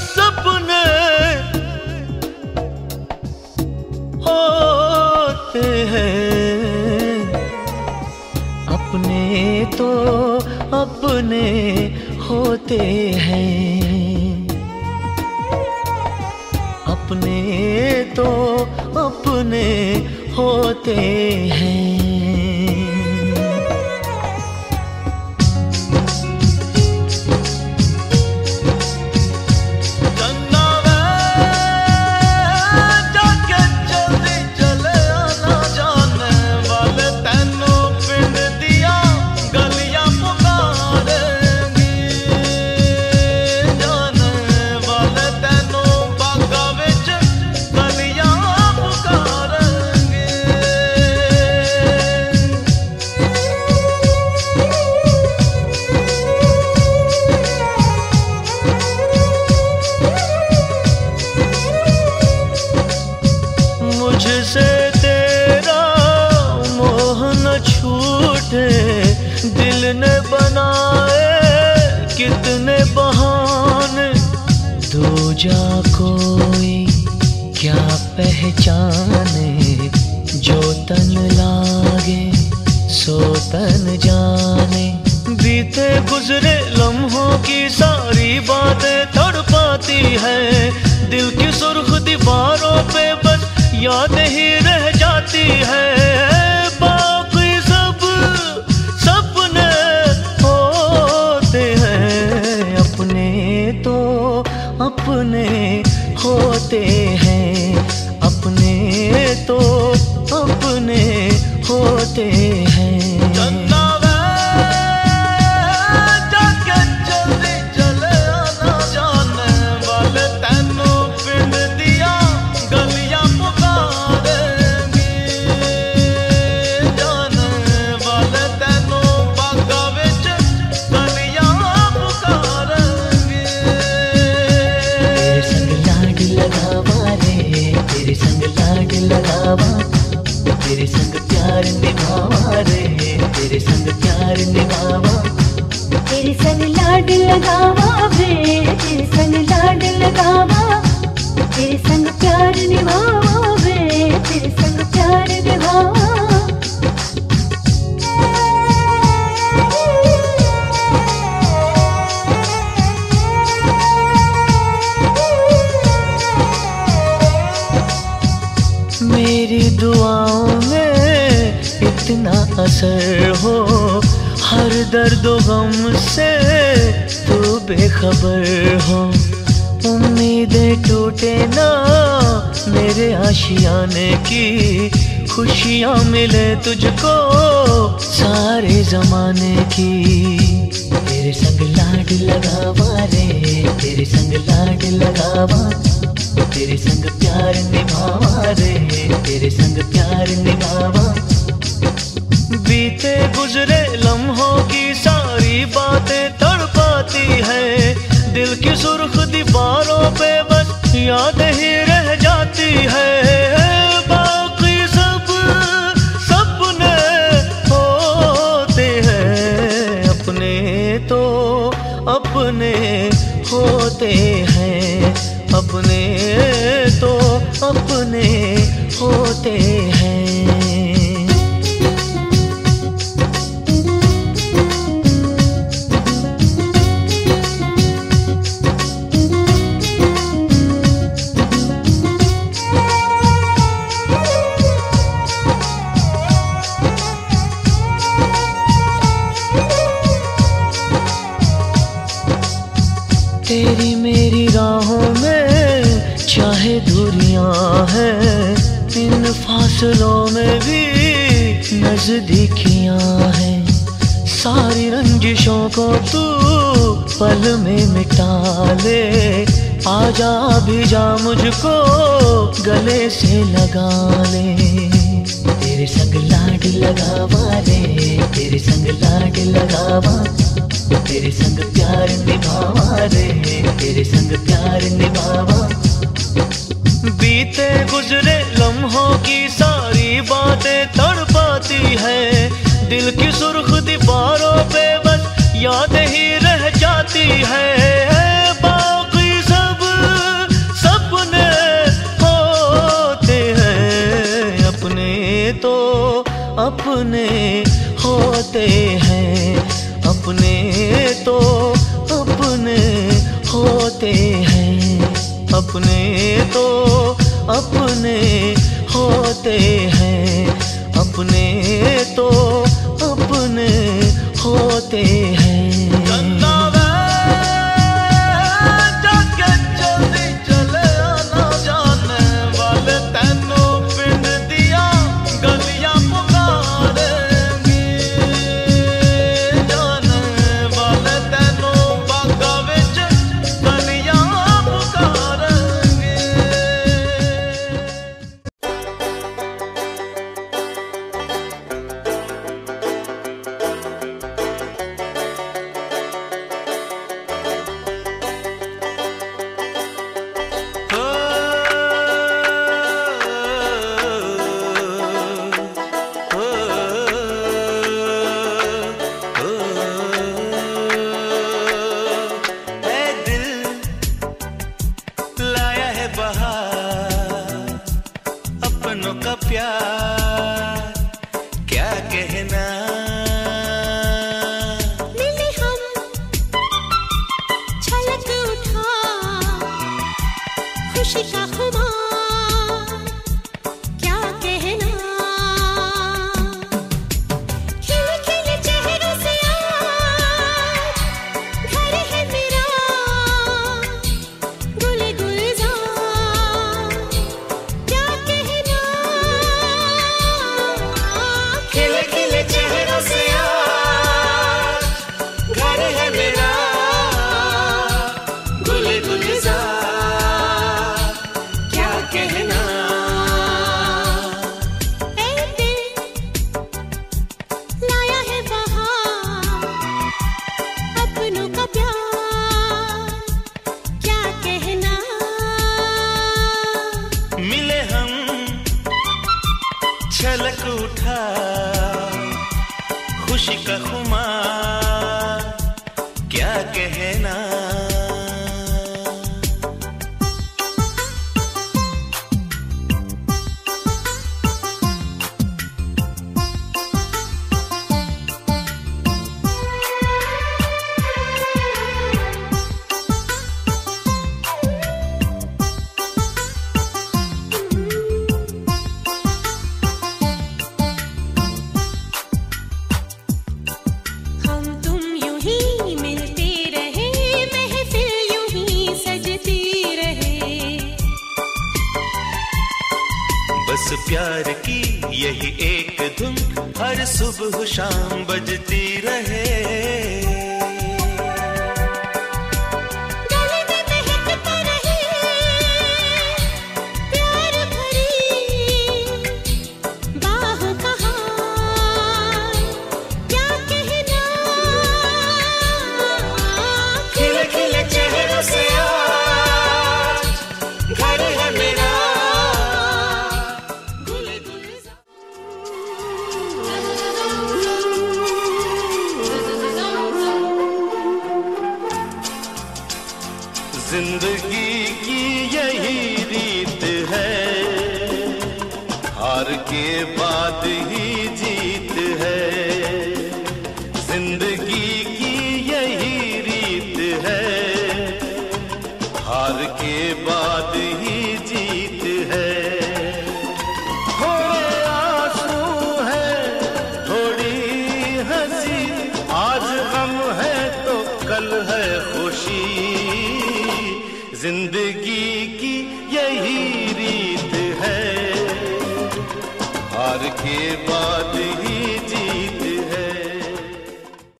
सपने होते हैं, अपने तो अपने होते हैं, अपने तो अपने होते हैं। मुझसे तेरा मोह न छूटे, दिल ने बनाए कितने बहाने, दूजा कोई क्या पहचाने, जो तन लागे सो तन जाने। बीते गुजरे लम्हों की सारी बातें तड़पाती है, दिल की सुर्ख दीवारों पे बस याद ही रह जाती है। बाकी सब सपने होते हैं, अपने तो अपने होते हैं, अपने तो अपने होते हैं। लाड लगावा, तेरे संग प्यार निभावा रे, तेरे संग प्यार निभावा, तेरे संग लाड लगावा वे, तेरे संग लाड लगावा, तेरे संग प्यार निभावा वे, तेरे संग प्यार निभावा। मेरी दुआओं में इतना असर हो, हर दर्द गम से तू बेखबर हो, उम्मीदें टूटे ना मेरे आशियाने की, खुशियाँ मिले तुझको सारे जमाने की। तेरे संग लाड लगावा रे, तेरे संग लाड लगावा, तेरे संग प्यार निभावा रे, तेरे संग प्यार निभावा। बीते गुजरे लम्हों की सारी बातें तड़पाती है, दिल की सुर्ख दीवारों पे बस याद ही रह जाती है। बाकी सब सपने होते हैं, अपने तो अपने होते हैं, अपने तो अपने होते हैं। तेरी मेरी राहों में चाहे दूरियां हैं, इन फासलों में भी नजदीकियां हैं। सारी रंजिशों को तू पल में मिटा ले, आजा भी जा मुझको गले से लगा ले। तेरे संग लाड लगावा रे, तेरे संग लाड लगावा, तेरे संग प्यार निभावा रे, तेरे संग प्यार निभावा। बीते गुजरे लम्हों की सारी बातें तड़पाती है, दिल की सुर्ख दीवारों पे बस याद ही रह जाती है। बाकी सब सपने होते हैं, अपने तो अपने होते हैं, अपने तो अपने होते हैं, अपने तो अपने होते हैं, अपने तो अपने होते हैं। उठा खुशी का खुमार, क्या कहना। प्यार की यही एक धुन हर सुबह शाम बजती रहे। गले में महकता रहे प्यार भरी बाहों का हार, क्या कहना। खिले खिले चेहरों से आज घर है मेरा। जिंदगी की यही रीत है, हार के बाद ही जीत है। जिंदगी की यही रीत है, हार के बाद ही जीत है। थोड़े आंसू है थोड़ी हंसी, आज गम है तो कल है खुशी। जिंदगी की यही रीत है, हार के बाद